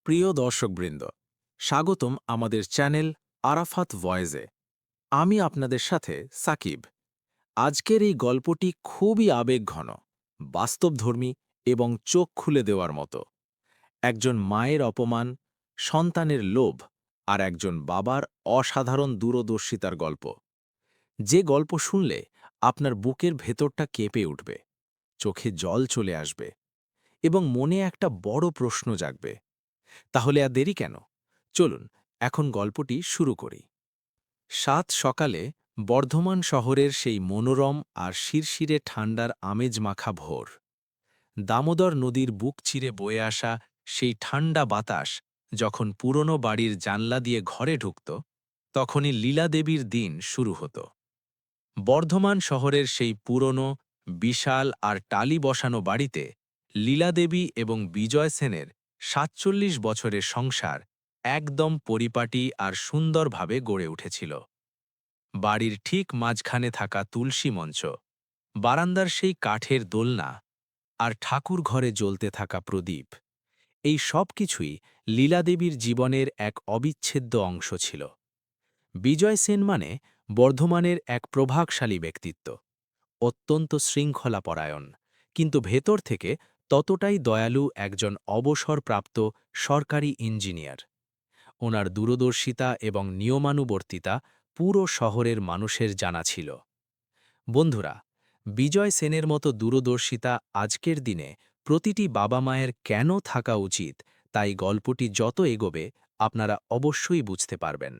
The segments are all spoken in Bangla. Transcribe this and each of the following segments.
প্রিয় দর্শকবৃন্দ, স্বাগতম আমাদের চ্যানেল আরাফাত ভয়েসে। আমি আপনাদের সাথে সাকিব। আজকের এই গল্পটি খুবই আবেগঘন, বাস্তবধর্মী এবং চোখ খুলে দেওয়ার মতো। একজন মায়ের অপমান, সন্তানের লোভ আর একজন বাবার অসাধারণ দূরদর্শিতার গল্প। যে গল্প শুনলে আপনার বুকের ভেতরটা কেঁপে উঠবে, চোখে জল চলে আসবে এবং মনে একটা বড় প্রশ্ন জাগবে। তাহলে আর দেরি কেন? চলুন এখন গল্পটি শুরু করি। সাত সকালে বর্ধমান শহরের সেই মনোরম আর শিরশিরে ঠান্ডার আমেজ মাখা ভোর। দামোদর নদীর বুক চিরে বয়ে আসা সেই ঠান্ডা বাতাস যখন পুরনো বাড়ির জানলা দিয়ে ঘরে ঢুকত, তখনই লীলাদেবীর দিন শুরু হতো। বর্ধমান শহরের সেই পুরনো, বিশাল আর টালি বসানো বাড়িতে লীলাদেবী এবং বিজয় সেনের ৪৭ বছরের সংসার একদম পরিপাটি আর সুন্দরভাবে গড়ে উঠেছিল। বাড়ির ঠিক মাঝখানে থাকা তুলসী মঞ্চ, বারান্দার সেই কাঠের দোলনা আর ঠাকুর ঘরে জ্বলতে থাকা প্রদীপ, এই সব কিছুই লীলাদেবীর জীবনের এক অবিচ্ছেদ্য অংশ ছিল। বিজয় সেন মানে বর্ধমানের এক প্রভাবশালী ব্যক্তিত্ব, অত্যন্ত শৃঙ্খলাপরায়ণ, কিন্তু ভেতর থেকে ততটাই দয়ালু একজন অবসরপ্রাপ্ত সরকারি ইঞ্জিনিয়ার। ওনার দূরদর্শিতা এবং নিয়মানুবর্তিতা পুরো শহরের মানুষের জানা ছিল। বন্ধুরা, বিজয় সেনের মতো দূরদর্শিতা আজকের দিনে প্রতিটি বাবা মায়ের কেন থাকা উচিত, তাই গল্পটি যত এগোবে আপনারা অবশ্যই বুঝতে পারবেন।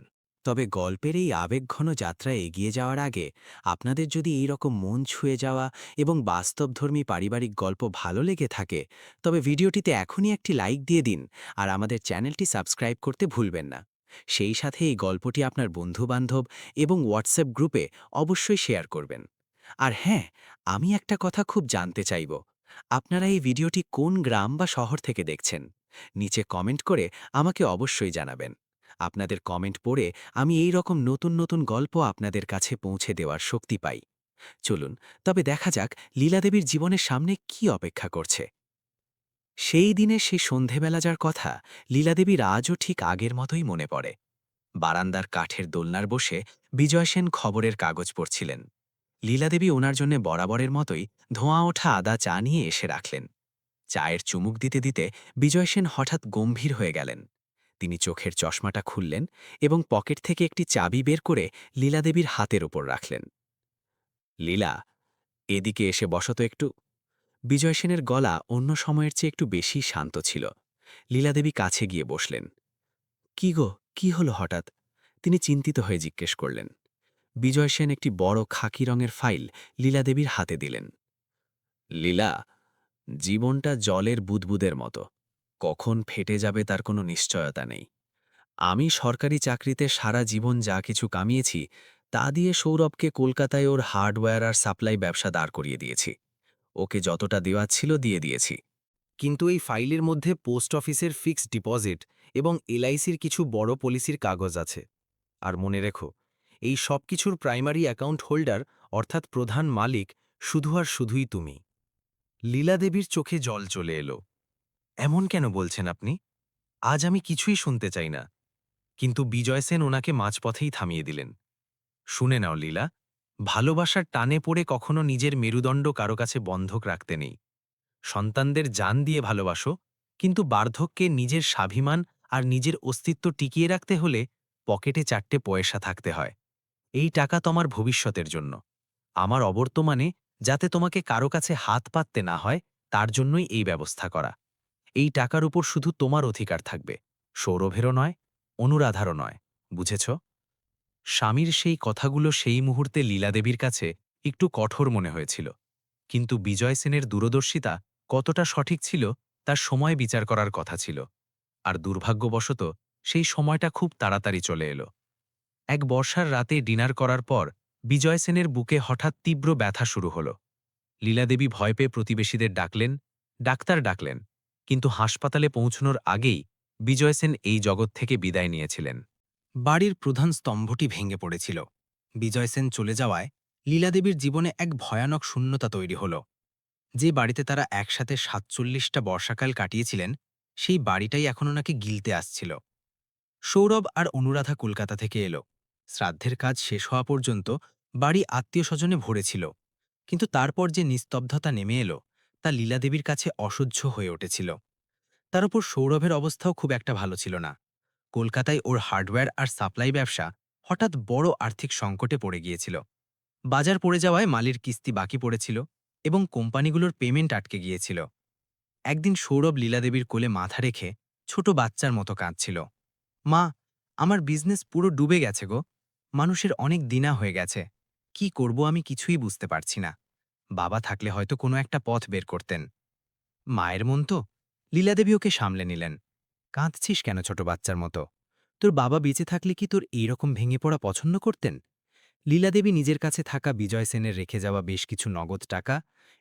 তবে গল্পের এই আবেগঘন যাত্রা এগিয়ে যাওয়ার আগে আপনাদের যদি এই রকম মন ছুঁয়ে যাওয়া এবং বাস্তবধর্মী পারিবারিক গল্প ভালো লেগে থাকে, তবে ভিডিওটিতে এখনই একটি লাইক দিয়ে দিন আর আমাদের চ্যানেলটি সাবস্ক্রাইব করতে ভুলবেন না। সেই সাথে এই গল্পটি আপনার বন্ধুবান্ধব এবং হোয়াটসঅ্যাপ গ্রুপে অবশ্যই শেয়ার করবেন। আর হ্যাঁ, আমি একটা কথা খুব জানতে চাইব, আপনারা এই ভিডিওটি কোন গ্রাম বা শহর থেকে দেখছেন? নিচে কমেন্ট করে আমাকে অবশ্যই জানাবেন। আপনাদের কমেন্ট পড়ে আমি এই রকম নতুন নতুন গল্প আপনাদের কাছে পৌঁছে দেওয়ার শক্তি পাই। চলুন তবে দেখা যাক লীলাদেবীর জীবনের সামনে কি অপেক্ষা করছে। সেই দিনে সেই সন্ধেবেলা যার কথা, লীলাদেবীর আজও ঠিক আগের মতোই মনে পড়ে। বারান্দার কাঠের দোলনার বসে বিজয় সেন খবরের কাগজ পড়ছিলেন। লীলাদেবী ওনার জন্য বরাবরের মতোই ধোঁয়া ওঠা আদা চা নিয়ে এসে রাখলেন। চায়ের চুমুক দিতে দিতে বিজয় সেন হঠাৎ গম্ভীর হয়ে গেলেন। তিনি চোখের চশমাটা খুললেন এবং পকেট থেকে একটি চাবি বের করে লীলাদেবীর হাতের ওপর রাখলেন। লীলা, এদিকে এসে বসো তো একটু। বিজয় সেনের গলা অন্য সময়ের চেয়ে একটু বেশি শান্ত ছিল। লীলাদেবী কাছে গিয়ে বসলেন। কি গো, কি হলো হঠাৎ? তিনি চিন্তিত হয়ে জিজ্ঞেস করলেন। বিজয় সেন একটি বড় খাকি রঙের ফাইল লীলাদেবীর হাতে দিলেন। লীলা, জীবনটা জলের বুদবুদের মতো, কখন ফেটে যাবে তার কোনো নিশ্চয়তা নেই। আমি সরকারি চাকরিতে সারা জীবন যা কিছু কামিয়েছি তা দিয়ে সৌরভকে কলকাতায় ওর হার্ডওয়্যার আর সাপ্লাই ব্যবসা দাঁড় করিয়ে দিয়েছি। ওকে যতটা দেওয়া ছিল দিয়ে দিয়েছি। কিন্তু এই ফাইলের মধ্যে পোস্ট অফিসের ফিক্সড ডিপোজিট এবং এলআইসির কিছু বড় পলিসির কাগজ আছে। আর মনে রেখো, এই সব কিছুর প্রাইমারি অ্যাকাউন্ট হোল্ডার অর্থাৎ প্রধান মালিক শুধু আর শুধুই তুমি। লীলাদেবীর চোখে জল চলে এলো। এমন কেন বলছেন আপনি? আজ আমি কিছুই শুনতে চাই না। কিন্তু বিজয় সেন ওনাকে মাঝপথেই থামিয়ে দিলেন। শুনে নাও লীলা, ভালোবাসার টানে পড়ে কখনো নিজের মেরুদণ্ড কারো কাছে বন্ধক রাখতে নেই। সন্তানদের জান দিয়ে ভালোবাসো, কিন্তু বার্ধক্যে নিজের স্বাভিমান আর নিজের অস্তিত্ব টিকিয়ে রাখতে হলে পকেটে 4টে পয়সা থাকতে হয়। এই টাকা তোমার ভবিষ্যতের জন্য, আমার অবর্তমানে যাতে তোমাকে কারো কাছে হাত পাততে না হয় তার জন্যই এই ব্যবস্থা করা। এই টাকার উপর শুধু তোমার অধিকার থাকবে, সৌরভেরও নয়, অনুরাধারও নয়। বুঝেছ? স্বামীর সেই কথাগুলো সেই মুহূর্তে লীলাদেবীর কাছে একটু কঠোর মনে হয়েছিল, কিন্তু বিজয় সেনের দূরদর্শিতা কতটা সঠিক ছিল তার সময় বিচার করার কথা ছিল। আর দুর্ভাগ্যবশত সেই সময়টা খুব তাড়াতাড়ি চলে এলো। এক বর্ষার রাতে ডিনার করার পর বিজয় সেনের বুকে হঠাৎ তীব্র ব্যথা শুরু হলো। লীলাদেবী ভয় পেয়ে প্রতিবেশীদের ডাকলেন, ডাক্তার ডাকলেন, কিন্তু হাসপাতালে পৌঁছনোর আগেই বিজয় সেন এই জগৎ থেকে বিদায় নিয়েছিলেন। বাড়ির প্রধান স্তম্ভটি ভেঙে পড়েছিল। বিজয় সেন চলে যাওয়ায় লীলাদেবীর জীবনে এক ভয়ানক শূন্যতা তৈরি হল। যে বাড়িতে তারা একসাথে ৪৭টা বর্ষাকাল কাটিয়েছিলেন, সেই বাড়িটাই এখন ওনাকে গিলতে আসছিল। সৌরভ আর অনুরাধা কলকাতা থেকে এলো। শ্রাদ্ধের কাজ শেষ হওয়া পর্যন্ত বাড়ি আত্মীয়স্বজনে ভরেছিল, কিন্তু তারপর যে নিস্তব্ধতা নেমে এলো তা লীলাদেবীর কাছে অসহ্য হয়ে উঠেছিল। তার উপর সৌরভের অবস্থাও খুব একটা ভালো ছিল না। কলকাতায় ওর হার্ডওয়্যার আর সাপ্লাই ব্যবসা হঠাৎ বড় আর্থিক সংকটে পড়ে গিয়েছিল। বাজার পড়ে যাওয়ায় মালির কিস্তি বাকি পড়েছিল এবং কোম্পানিগুলোর পেমেন্ট আটকে গিয়েছিল। একদিন সৌরভ লীলাদেবীর কোলে মাথা রেখে ছোট বাচ্চার মতো কাঁদছিল। মা, আমার বিজনেস পুরো ডুবে গেছে গো। মানুষের অনেক দিনা হয়ে গেছে। কি করব আমি কিছুই বুঝতে পারছি না। বাবা থাকলে হয়তো কোনো একটা পথ বের করতেন। মায়ের মন তো। লীলাদেবী ওকে সামলে নিলেন। কাঁদছিস কেন ছোট বাচ্চার মতো? তোর বাবা বেঁচে থাকলে কি তোর এইরকম ভেঙে পড়া পছন্দ করতেন? লীলাদেবী নিজের কাছে থাকা বিজয় সেনের রেখে যাওয়া বেশ কিছু নগদ টাকা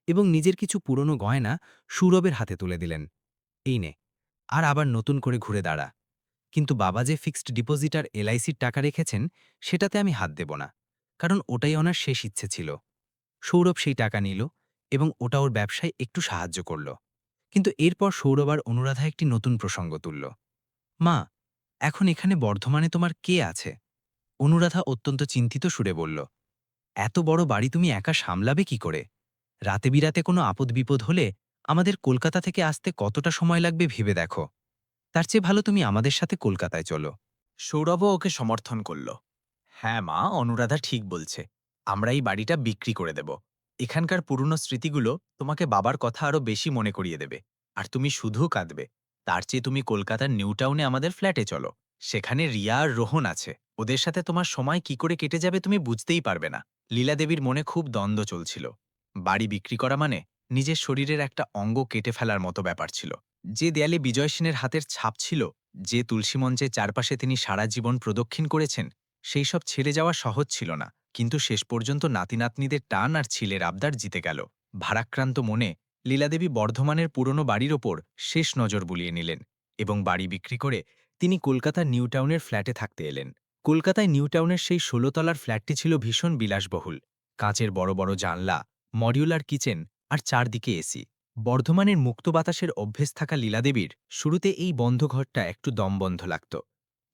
এবং নিজের কিছু পুরনো গয়না সৌরভের হাতে তুলে দিলেন। এই নে, আর আবার নতুন করে ঘুরে দাঁড়া। কিন্তু বাবা যে ফিক্সড ডিপোজিট আর এলআইসির টাকা রেখেছেন সেটাতে আমি হাত দেব না, কারণ ওটাই ওনার শেষ ইচ্ছে ছিল। সৌরভ সেই টাকা নিল এবং ওটা ওর ব্যবসায় একটু সাহায্য করল। কিন্তু এরপর সৌরভ আর অনুরাধা একটি নতুন প্রসঙ্গ তুলল। মা, এখন এখানে বর্ধমানে তোমার কে আছে? অনুরাধা অত্যন্ত চিন্তিত সুরে বলল, এত বড় বাড়ি তুমি একা সামলাবে কি করে? রাতে বিরাতে কোনো আপদ বিপদ হলে আমাদের কলকাতা থেকে আসতে কতটা সময় লাগবে ভেবে দেখো। তার চেয়ে ভালো তুমি আমাদের সাথে কলকাতায় চলো। সৌরভও ওকে সমর্থন করল। হ্যাঁ মা, অনুরাধা ঠিক বলছে। আমরা এই বাড়িটা বিক্রি করে দেব। এখানকার পুরনো স্মৃতিগুলো তোমাকে বাবার কথা আরো বেশি মনে করিয়ে দেবে। আর তুমি শুধু কাঁদবে। তার চেয়ে তুমি কলকাতার নিউ টাউনে আমাদের ফ্ল্যাটে চলো। সেখানে রিয়া আর রোহন আছে। ওদের সাথে তোমার সময় কি করে কেটে যাবে তুমি বুঝতেই পারবে না। লীলাদেবীর মনে খুব দ্বন্দ্ব চলছিল। বাড়ি বিক্রি করা মানে নিজের শরীরের একটা অঙ্গ কেটে ফেলার মতো ব্যাপার ছিল। যে দেয়ালে বিজয় সেনের হাতের ছাপ ছিল, যে তুলসী মঞ্চের চারপাশে তিনি সারা জীবন প্রদক্ষিণ করেছেন, সেই সব ছেড়ে যাওয়া সহজ ছিল না। কিন্তু শেষ পর্যন্ত নাতিনাতনিদের টান আর ছিলের আবদার জিতে গেল। ভারাক্রান্ত মনে লীলাদেবী বর্ধমানের পুরনো বাড়ির ওপর শেষ নজর বুলিয়ে নিলেন এবং বাড়ি বিক্রি করে তিনি কলকাতার নিউ টাউনের ফ্ল্যাটে থাকতে এলেন। কলকাতায় নিউ টাউনের সেই ১৬ তলার ফ্ল্যাটটি ছিল ভীষণ বিলাসবহুল। কাঁচের বড় বড় জানলা, মডিউলার কিচেন আর চারদিকে এসি। বর্ধমানের মুক্ত বাতাসের অভ্যেস থাকা লীলাদেবীর শুরুতে এই বন্ধ ঘরটা একটু দমবন্ধ লাগত।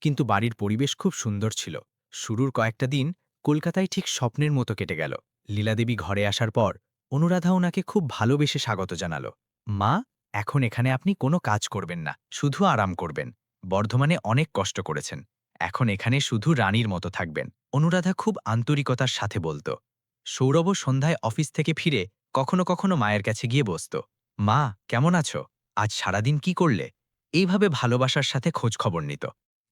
কিন্তু বাড়ির পরিবেশ খুব সুন্দর ছিল। শুরুর কয়েকটা দিন কলকাতায় ঠিক স্বপ্নের মতো কেটে গেল। লীলাদেবী ঘরে আসার পর অনুরাধা ওনাকে খুব ভালোবেসে স্বাগত জানালো। মা, এখন এখানে আপনি কোনো কাজ করবেন না, শুধু আরাম করবেন। বর্ধমানে অনেক কষ্ট করেছেন, এখন এখানে শুধু রানীর মতো থাকবেন। অনুরাধা খুব আন্তরিকতার সাথে বলত। সৌরভ সন্ধ্যায় অফিস থেকে ফিরে কখনো কখনো মায়ের কাছে গিয়ে বসত। মা, কেমন আছো? আজ সারাদিন কি করলে? এইভাবে ভালোবাসার সাথে খোঁজ খবর নিত।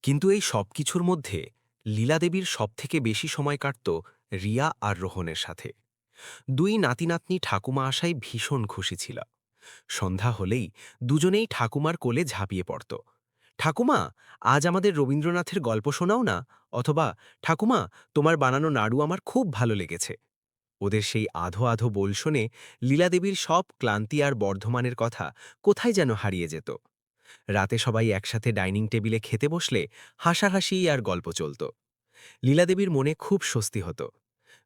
কিন্তু এই সব কিছুর মধ্যে লীলাদেবীর সবথেকে বেশি সময় কাটত রিয়া আর রোহনের সাথে। দুই নাতিনাতনি ঠাকুমা আসায় ভীষণ খুশি ছিল। সন্ধ্যা হলেই দুজনেই ঠাকুমার কোলে ঝাঁপিয়ে পড়ত। ঠাকুমা, আজ আমাদের রবীন্দ্রনাথের গল্প শোনাও না, অথবা ঠাকুমা, তোমার বানানো নাড়ু আমার খুব ভালো লেগেছে। ওদের সেই আধো আধো বোল শুনে লীলাদেবীর সব ক্লান্তি আর বর্ধমানের কথা কোথায় যেন হারিয়ে যেত। রাতে সবাই একসাথে ডাইনিং টেবিলে খেতে বসলে হাসাহাসি আর গল্প চলত। লীলাদেবীর মনে খুব স্বস্তি হতো।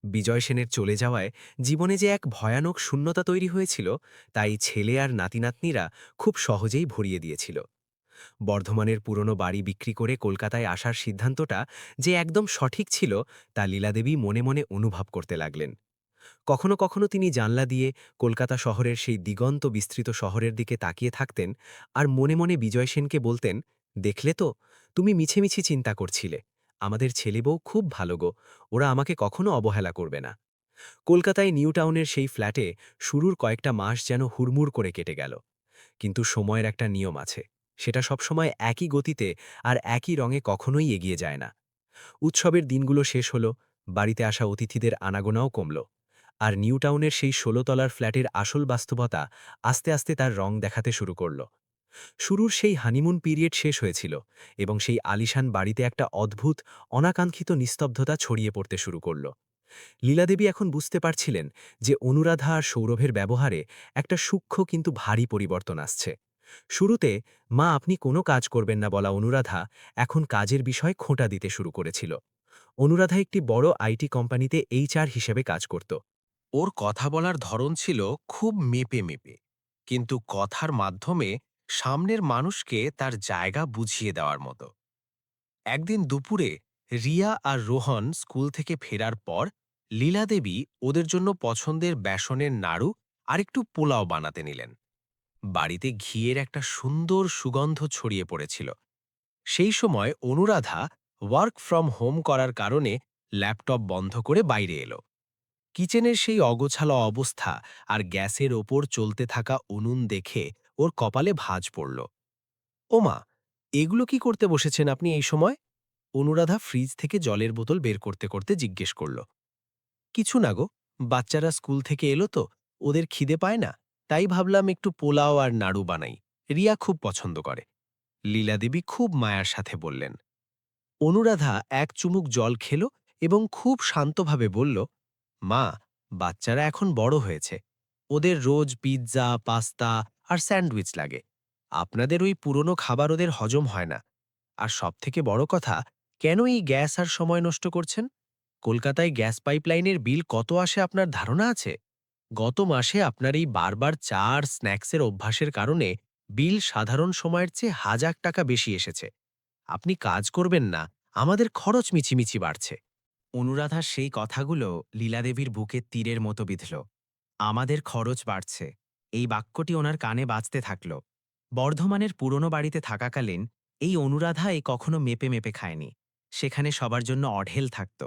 বিজয় সেনের চলে যাওয়ায় জীবনে যে এক ভয়ানক শূন্যতা তৈরি হয়েছিল, তাই ছেলে আর নাতিনাতনিরা খুব সহজেই ভরিয়ে দিয়েছিল। বর্ধমানের পুরনো বাড়ি বিক্রি করে কলকাতায় আসার সিদ্ধান্তটা যে একদম সঠিক ছিল তা লীলাদেবী মনে মনে অনুভব করতে লাগলেন। কখনো কখনো তিনি জানলা দিয়ে কলকাতা শহরের সেই দিগন্ত বিস্তৃত শহরের দিকে তাকিয়ে থাকতেন আর মনে মনে বিজয় সেনকে বলতেন, দেখলে তো, তুমি মিছেমিছি চিন্তা করছিলে। আমাদের ছেলে বউ খুব ভালো গো, ওরা আমাকে কখনো অবহেলা করবে না। কলকাতায় নিউ টাউনের সেই ফ্ল্যাটে শুরুর কয়েকটা মাস যেন হুড়মুড় করে কেটে গেল। কিন্তু সময়ের একটা নিয়ম আছে, সেটা সবসময় একই গতিতে আর একই রঙে কখনোই এগিয়ে যায় না। উৎসবের দিনগুলো শেষ হলো, বাড়িতে আসা অতিথিদের আনাগোনাও কমল, আর নিউ টাউনের সেই ১৬ তলার ফ্ল্যাটের আসল বাস্তবতা আস্তে আস্তে তার রং দেখাতে শুরু করল। শুরুর সেই হানিমুন পিরিয়ড শেষ হয়েছিল এবং সেই আলিশান বাড়িতে একটা অদ্ভুত, অনাকাঙ্ক্ষিত নিস্তব্ধতা ছড়িয়ে পড়তে শুরু করল। লীলাদেবী এখন বুঝতে পারছিলেন যে অনুরাধা আর সৌরভের ব্যবহারে একটা সূক্ষ্ম কিন্তু ভারী পরিবর্তন আসছে। শুরুতে মা আপনি কোনো কাজ করবেন না বলা অনুরাধা এখন কাজের বিষয় খোঁটা দিতে শুরু করেছিল। অনুরাধা একটি বড় আইটি কোম্পানিতে এইচআর হিসেবে কাজ করত। ওর কথা বলার ধরন ছিল খুব মেপে মেপে, কিন্তু কথার মাধ্যমে সামনের মানুষকে তার জায়গা বুঝিয়ে দেওয়ার মতো। একদিন দুপুরে রিয়া আর রোহন স্কুল থেকে ফেরার পর লীলা দেবী ওদের জন্য পছন্দের বেসনের নাড়ু আর একটু পোলাও বানাতে নিলেন। বাড়িতে ঘিয়ের একটা সুন্দর সুগন্ধ ছড়িয়ে পড়েছিল। সেই সময় অনুরাধা ওয়ার্ক ফ্রম হোম করার কারণে ল্যাপটপ বন্ধ করে বাইরে এলো। কিচেনের সেই অগোছালো অবস্থা আর গ্যাসের ওপর চলতে থাকা উনুন দেখে ওর কপালে ভাঁজ পড়ল। ওমা, এগুলো কি করতে বসেছেন আপনি এই সময়? অনুরাধা ফ্রিজ থেকে জলের বোতল বের করতে করতে জিজ্ঞেস করল। কিছু না গো, বাচ্চারা স্কুল থেকে এলো তো, ওদের খিদে পায় না, তাই ভাবলাম একটু পোলাও আর নাড়ু বানাই, রিয়া খুব পছন্দ করে। লীলাদেবী খুব মায়ার সাথে বললেন। অনুরাধা এক চুমুক জল খেল এবং খুব শান্তভাবে বলল, মা, বাচ্চারা এখন বড় হয়েছে, ওদের রোজ পিৎজা, পাস্তা আর স্যান্ডউইচ লাগে। আপনাদের ওই পুরনো খাবার ওদের হজম হয় না। আর সবথেকে বড় কথা, কেন এই গ্যাস আর সময় নষ্ট করছেন? কলকাতায় গ্যাস পাইপলাইনের বিল কত আসে আপনার ধারণা আছে? গত মাসে আপনার এই বারবার চা আর স্ন্যাক্সের অভ্যাসের কারণে বিল সাধারণ সময়ের চেয়ে 1000 টাকা বেশি এসেছে। আপনি কাজ করবেন না, আমাদের খরচ মিছিমিছি বাড়ছে। অনুরাধার সেই কথাগুলো লীলাদেবীর বুকে তীরের মতো বিঁধল। আমাদের খরচ বাড়ছে, এই বাক্যটি ওনার কানে বাজতে থাকল। বর্ধমানের পুরনো বাড়িতে থাকাকালীন এই অনুরাধা কখনো মেপে মেপে খায়নি। সেখানে সবার জন্য অঢেল থাকত।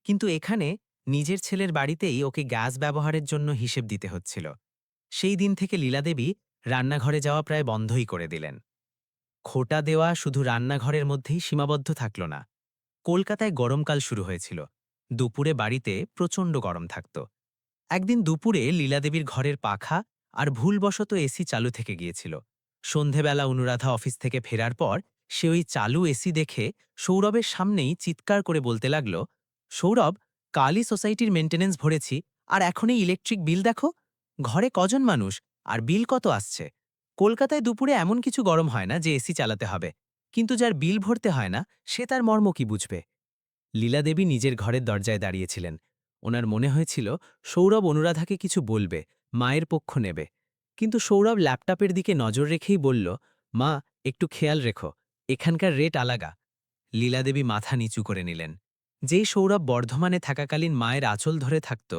কিন্তু এখানে নিজের ছেলের বাড়িতেই ওকে গ্যাস ব্যবহারের জন্য হিসেব দিতে হচ্ছিল। সেই দিন থেকে লীলাদেবী রান্নাঘরে যাওয়া প্রায় বন্ধই করে দিলেন। খোটা দেওয়া শুধু রান্নাঘরের মধ্যেই সীমাবদ্ধ থাকল না। কলকাতায় গরমকাল শুরু হয়েছিল। দুপুরে বাড়িতে প্রচণ্ড গরম থাকত। একদিন দুপুরে লীলাদেবীর ঘরের পাখা আর ভুলবশত এসি চালু থেকে গিয়েছিল। সন্ধেবেলা অনুরাধা অফিস থেকে ফেরার পর সে ওই চালু এসি দেখে সৌরভের সামনেই চিৎকার করে বলতে লাগল, সৌরভ, কালই সোসাইটির মেন্টেনেন্স ভরেছি, আর এখন এই ইলেকট্রিক বিল দেখো। ঘরে কজন মানুষ আর বিল কত আসছে? কলকাতায় দুপুরে এমন কিছু গরম হয় না যে এসি চালাতে হবে, কিন্তু যার বিল ভরতে হয় না সে তার মর্ম কি বুঝবে? লীলাদেবী নিজের ঘরের দরজায় দাঁড়িয়েছিলেন। ওনার মনে হয়েছিল সৌরভ অনুরাধাকে কিছু বলবে, মায়ের পক্ষ নেবে। কিন্তু সৌরভ ল্যাপটপের দিকে নজর রেখেই বলল, মা, একটু খেয়াল রেখো, এখানকার রেট আলাগা। লীলাদেবী মাথা নিচু করে নিলেন। যেই সৌরভ বর্ধমানে থাকাকালীন মায়ের আঁচল ধরে থাকত,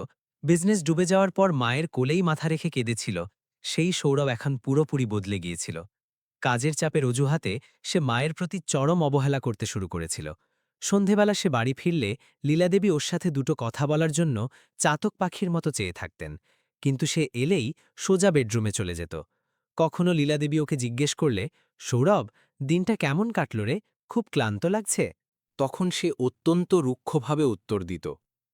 বিজনেস ডুবে যাওয়ার পর মায়ের কোলেই মাথা রেখে কেঁদেছিল, সেই সৌরভ এখন পুরোপুরি বদলে গিয়েছিল। কাজের চাপের অজুহাতে সে মায়ের প্রতি চরম অবহেলা করতে শুরু করেছিল। সন্ধেবেলা সে বাড়ি ফিরলে লীলাদেবী ওর সাথে দুটো কথা বলার জন্য চাতক পাখির মতো চেয়ে থাকতেন, কিন্তু সে এলেই সোজা বেডরুমে চলে যেত। কখনো লীলাদেবী ওকে জিজ্ঞেস করলে, সৌরভ, দিনটা কেমন কাটল রে, খুব ক্লান্ত লাগছে? তখন সে অত্যন্ত রুক্ষভাবে উত্তর দিত,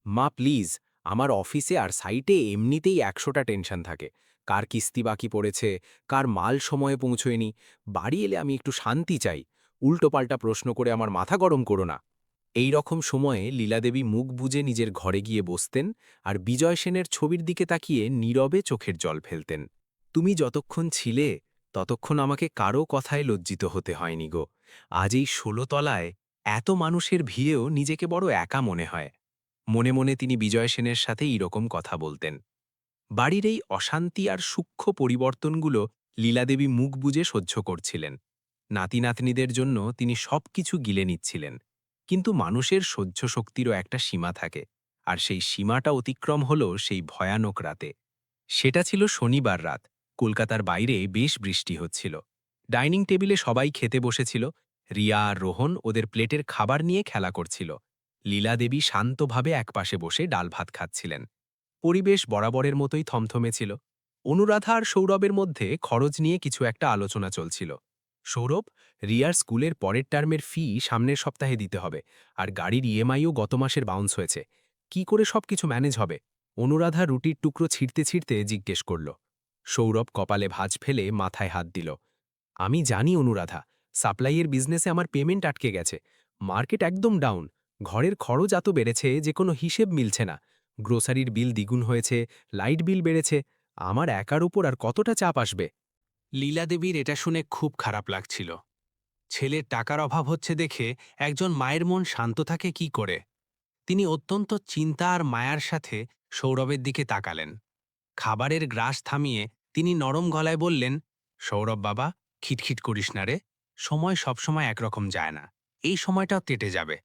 মা প্লিজ, আমার অফিসে আর সাইটে এমনিতেই 100টা টেনশন থাকে। কার কিস্তি বাকি পড়েছে, কার মাল সময়ে পৌঁছয়নি, বাড়ি এলে আমি একটু শান্তি চাই, উল্টোপাল্টা প্রশ্ন করে আমার মাথা গরম করো না। এই রকম সময়ে লীলাদেবী মুখ বুজে নিজের ঘরে গিয়ে বসতেন আর বিজয় সেনের ছবির দিকে তাকিয়ে নীরবে চোখের জল ফেলতেন। তুমি যতক্ষণ ছিলে ততক্ষণ আমাকে কারো কথায় লজ্জিত হতে হয়নি গো। আজ এই 16 তলায় এত মানুষের ভিড়েও নিজেকে বড় একা মনে হয়। মনে মনে তিনি বিজয় সেনের সাথে এইরকম কথা বলতেন। বাড়ির এই অশান্তি আর সূক্ষ্ম পরিবর্তনগুলো লীলাদেবী মুখ বুজে সহ্য করছিলেন। নাতি নাতনিদের জন্য তিনি সবকিছু গিলে নিচ্ছিলেন। কিন্তু মানুষের সহ্য শক্তিরও একটা সীমা থাকে, আর সেই সীমাটা অতিক্রম হল সেই ভয়ানক রাতে। সেটা ছিল শনিবার রাত। কলকাতার বাইরে বেশ বৃষ্টি হচ্ছিল। ডাইনিং টেবিলে সবাই খেতে বসেছিল। রিয়া আর রোহন ওদের প্লেটের খাবার নিয়ে খেলা করছিল। লীলাদেবী শান্তভাবে একপাশে বসে ডাল ভাত খাচ্ছিলেন। পরিবেশ বরাবরের মতোই থমথমে ছিল। অনুরাধা আর সৌরভের মধ্যে খরচ নিয়ে কিছু একটা আলোচনা চলছিল। সৌরভ, রিয়ার স্কুলের পরের টার্মের ফি সামনের সপ্তাহে দিতে হবে, আর গাড়ির ইএমআইও গত মাসের বাউন্স হয়েছে। কি করে সবকিছু ম্যানেজ হবে? অনুরাধা রুটির টুকরো ছিঁড়তে ছিঁড়তে জিজ্ঞেস করল। সৌরভ কপালে ভাঁজ ফেলে মাথায় হাত দিল। আমি জানি অনুরাধা, সাপ্লাইয়ের বিজনেসে আমার পেমেন্ট আটকে গেছে। মার্কেট একদম ডাউন। ঘরের খরচ এত বেড়েছে যে কোনো হিসেব মিলছে না। গ্রোসারির বিল দ্বিগুণ হয়েছে, লাইট বিল বেড়েছে। আমার একার উপর আর কতটা চাপ আসবে? লীলাদেবীর এটা শুনে খুব খারাপ লাগছিল। ছেলের টাকার অভাব হচ্ছে দেখে একজন মায়ের মন শান্ত থাকে কি করে? তিনি অত্যন্ত চিন্তা আর মায়ার সাথে সৌরভের দিকে তাকালেন। খাবারের গ্রাস থামিয়ে তিনি নরম গলায় বললেন, সৌরভ বাবা, খিটখিট করিস না রে, সময় সবসময় একরকম যায় না, এই সময়টাও কেটে যাবে।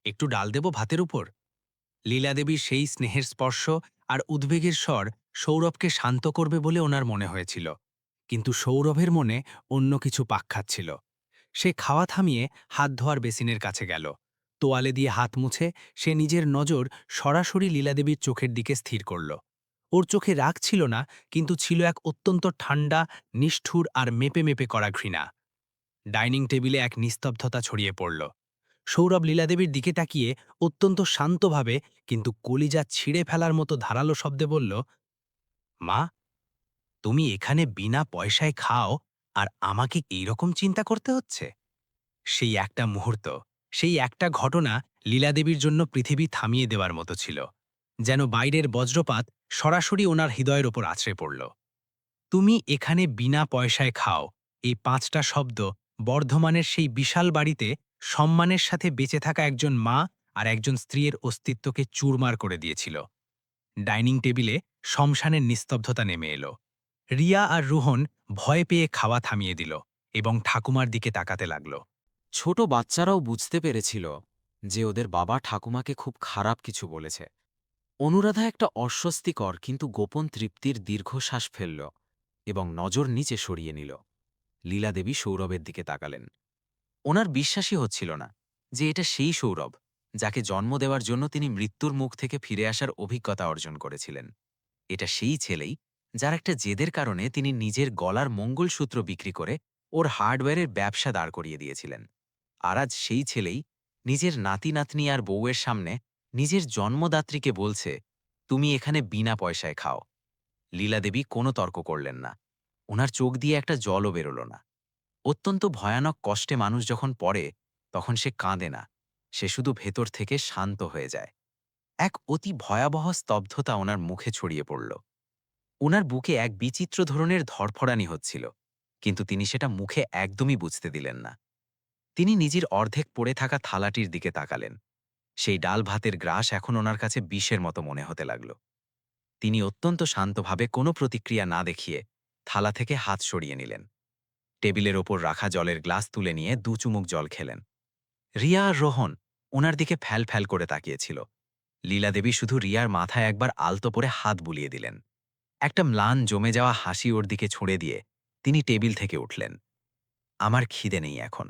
একটু ডাল দেব ভাতের উপর। লীলাদেবীর সেই স্নেহের স্পর্শ আর উদ্বেগের স্বর সৌরভকে শান্ত করবে বলে ওনার মনে হয়েছিল, কিন্তু সৌরভের মনে অন্য কিছু পাক খাচ্ছিল। সে খাওয়া থামিয়ে হাত ধোয়ার বেসিনের কাছে গেল। তোয়ালে দিয়ে হাত মুছে সে নিজের নজর সরাসরি লীলাদেবীর চোখের দিকে স্থির করল। ওর চোখে রাগ ছিল না, কিন্তু ছিল এক অত্যন্ত ঠান্ডা, নিষ্ঠুর আর মেপে মেপে করা ঘৃণা। ডাইনিং টেবিলে এক নিস্তব্ধতা ছড়িয়ে পড়ল। সৌরভ লীলাদেবীর দিকে তাকিয়ে অত্যন্ত শান্তভাবে, কিন্তু কলিজা ছিঁড়ে ফেলার মতো ধারালো শব্দে বলল, মা, তুমি এখানে বিনা পয়সায় খাও আর আমাকে এইরকম চিন্তা করতে হচ্ছে? সেই একটা মুহূর্ত, সেই একটা ঘটনা লীলাদেবীর জন্য পৃথিবী থামিয়ে দেওয়ার মতো ছিল। যেন বাইরের বজ্রপাত সরাসরি ওনার হৃদয়ের ওপর আছড়ে পড়ল। তুমি এখানে বিনা পয়সায় খাও, এই ৫টা শব্দ বর্ধমানের সেই বিশাল বাড়িতে সম্মানের সাথে বেঁচে থাকা একজন মা আর একজন স্ত্রীর অস্তিত্বকে চুরমার করে দিয়েছিল। ডাইনিং টেবিলে শ্মশানের নিস্তব্ধতা নেমে এলো। রিয়া আর রোহন ভয় পেয়ে খাওয়া থামিয়ে দিল এবং ঠাকুমার দিকে তাকাতে লাগল। ছোট বাচ্চারাও বুঝতে পেরেছিল যে ওদের বাবা ঠাকুমাকে খুব খারাপ কিছু বলেছে। অনুরাধা একটা অস্বস্তিকর কিন্তু গোপন তৃপ্তির দীর্ঘশ্বাস ফেলল এবং নজর নিচে সরিয়ে নিল। লীলাদেবী সৌরভের দিকে তাকালেন। ওনার বিশ্বাসই হচ্ছিল না যে এটা সেই সৌরভ যাকে জন্ম দেওয়ার জন্য তিনি মৃত্যুর মুখ থেকে ফিরে আসার অভিজ্ঞতা অর্জন করেছিলেন। এটা সেই ছেলেই যার একটা জেদের কারণে তিনি নিজের গলার মঙ্গলসূত্র বিক্রি করে ওর হার্ডওয়্যারের ব্যবসা দাঁড় করিয়ে দিয়েছিলেন। আর আজ সেই ছেলেই নিজের নাতি নাতনি আর বউয়ের সামনে নিজের জন্মদাত্রীকে বলছে, তুমি এখানে বিনা পয়সায় খাও। লীলাদেবী কোনো তর্ক করলেন না। ওনার চোখ দিয়ে একটা জলও বেরোল না। অত্যন্ত ভয়ানক কষ্টে মানুষ যখন পড়ে তখন সে কাঁদে না, সে শুধু ভেতর থেকে শান্ত হয়ে যায়। এক অতি ভয়াবহ স্তব্ধতা ওনার মুখে ছড়িয়ে পড়ল। ওনার বুকে এক বিচিত্র ধরনের ধড়ফড়ানি হচ্ছিল, কিন্তু তিনি সেটা মুখে একদমই বুঝতে দিলেন না। তিনি নিজের অর্ধেক পড়ে থাকা থালাটির দিকে তাকালেন। সেই ডাল ভাতের গ্রাস এখন ওনার কাছে বিষের মতো মনে হতে লাগল। তিনি অত্যন্ত শান্তভাবে কোনো প্রতিক্রিয়া না দেখিয়ে থালা থেকে হাত সরিয়ে নিলেন। টেবিলের ওপর রাখা জলের গ্লাস তুলে নিয়ে ২ চুমুক জল খেলেন। রিয়া আর রোহন ওনার দিকে ফ্যাল ফ্যাল করে তাকিয়েছিল। লীলাদেবী শুধু রিয়ার মাথায় একবার আলতো করে হাত বুলিয়ে দিলেন। একটা ম্লান জমে যাওয়া হাসি ওর দিকে ছুঁড়ে দিয়ে তিনি টেবিল থেকে উঠলেন। আমার খিদে নেই এখন।